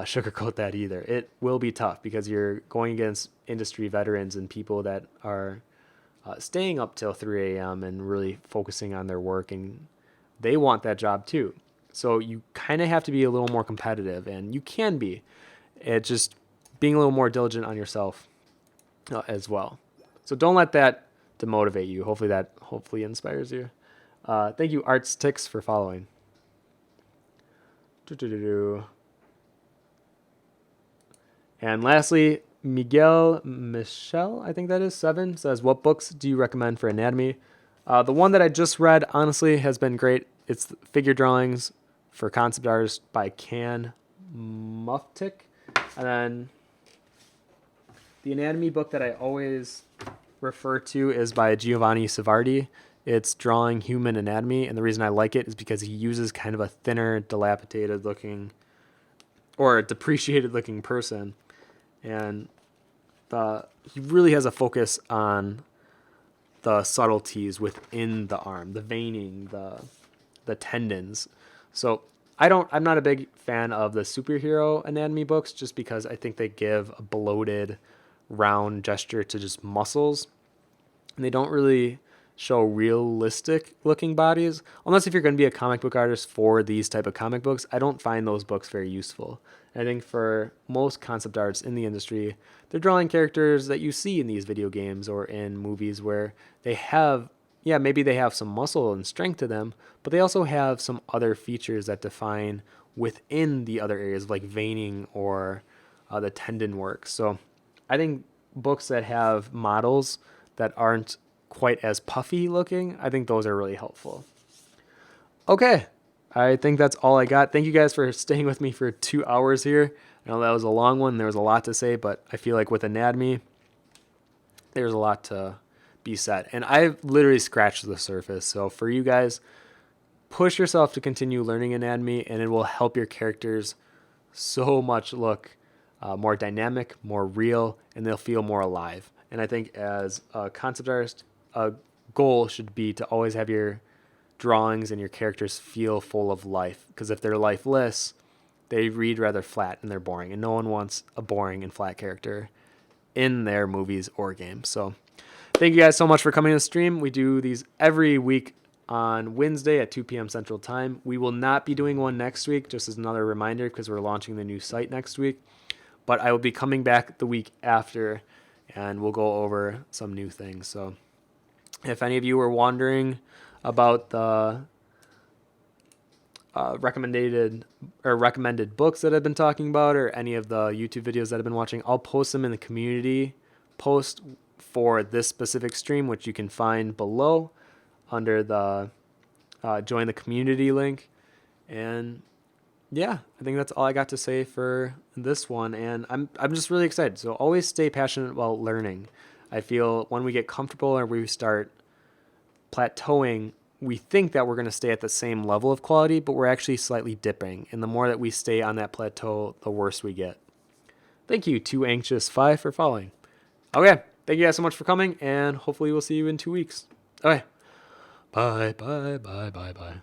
sugarcoat that either. It will be tough because you're going against industry veterans and people that are staying up till 3 a.m. and really focusing on their work, and they want that job too. So you kind of have to be a little more competitive, and you can be. It's just being a little more diligent on yourself as well. So don't let that demotivate you. Hopefully inspires you. Thank you, Artstix, for following. And lastly, Michelle, I think that is 7, says, what books do you recommend for anatomy? The one that I just read, honestly, has been great. It's Figure Drawings for Concept Artists by Can Muftick. And then the anatomy book that I always refer to is by Giovanni Savardi. It's Drawing Human Anatomy. And the reason I like it is because he uses kind of a thinner, dilapidated looking or depreciated looking person. And he really has a focus on the subtleties within the arm, the veining, the tendons. So I'm not a big fan of the superhero anatomy books just because I think they give a bloated, round gesture to just muscles. And they don't really show realistic looking bodies. Unless if you're going to be a comic book artist for these type of comic books, I don't find those books very useful. And I think for most concept artists in the industry, they're drawing characters that you see in these video games or in movies where they have, maybe they have some muscle and strength to them, but they also have some other features that define within the other areas like veining or the tendon work. So I think books that have models that aren't quite as puffy looking, I think those are really helpful. Okay, I think that's all I got. Thank you guys for staying with me for 2 hours here. I know that was a long one. There was a lot to say, but I feel like with anatomy, there's a lot to be said. And I've literally scratched the surface. So for you guys, push yourself to continue learning anatomy, and it will help your characters so much look more dynamic, more real, and they'll feel more alive. And I think as a concept artist, a goal should be to always have your drawings and your characters feel full of life, because if they're lifeless, they read rather flat and they're boring, and no one wants a boring and flat character in their movies or games. So thank you guys so much for coming to the stream. We do these every week on Wednesday at 2 p.m. Central Time. We will not be doing one next week, just as another reminder, because we're launching the new site next week. But I will be coming back the week after, and we'll go over some new things. So if any of you were wondering about the recommended books that I've been talking about, or any of the YouTube videos that I've been watching, I'll post them in the community post for this specific stream, which you can find below under the join the community link. And yeah, I think that's all I got to say for this one, and I'm just really excited. So always stay passionate about learning. I feel when we get comfortable or we start plateauing, we think that we're going to stay at the same level of quality, but we're actually slightly dipping. And the more that we stay on that plateau, the worse we get. Thank you, 2Anxious5, for following. Okay, thank you guys so much for coming, and hopefully we'll see you in 2 weeks. Okay, bye.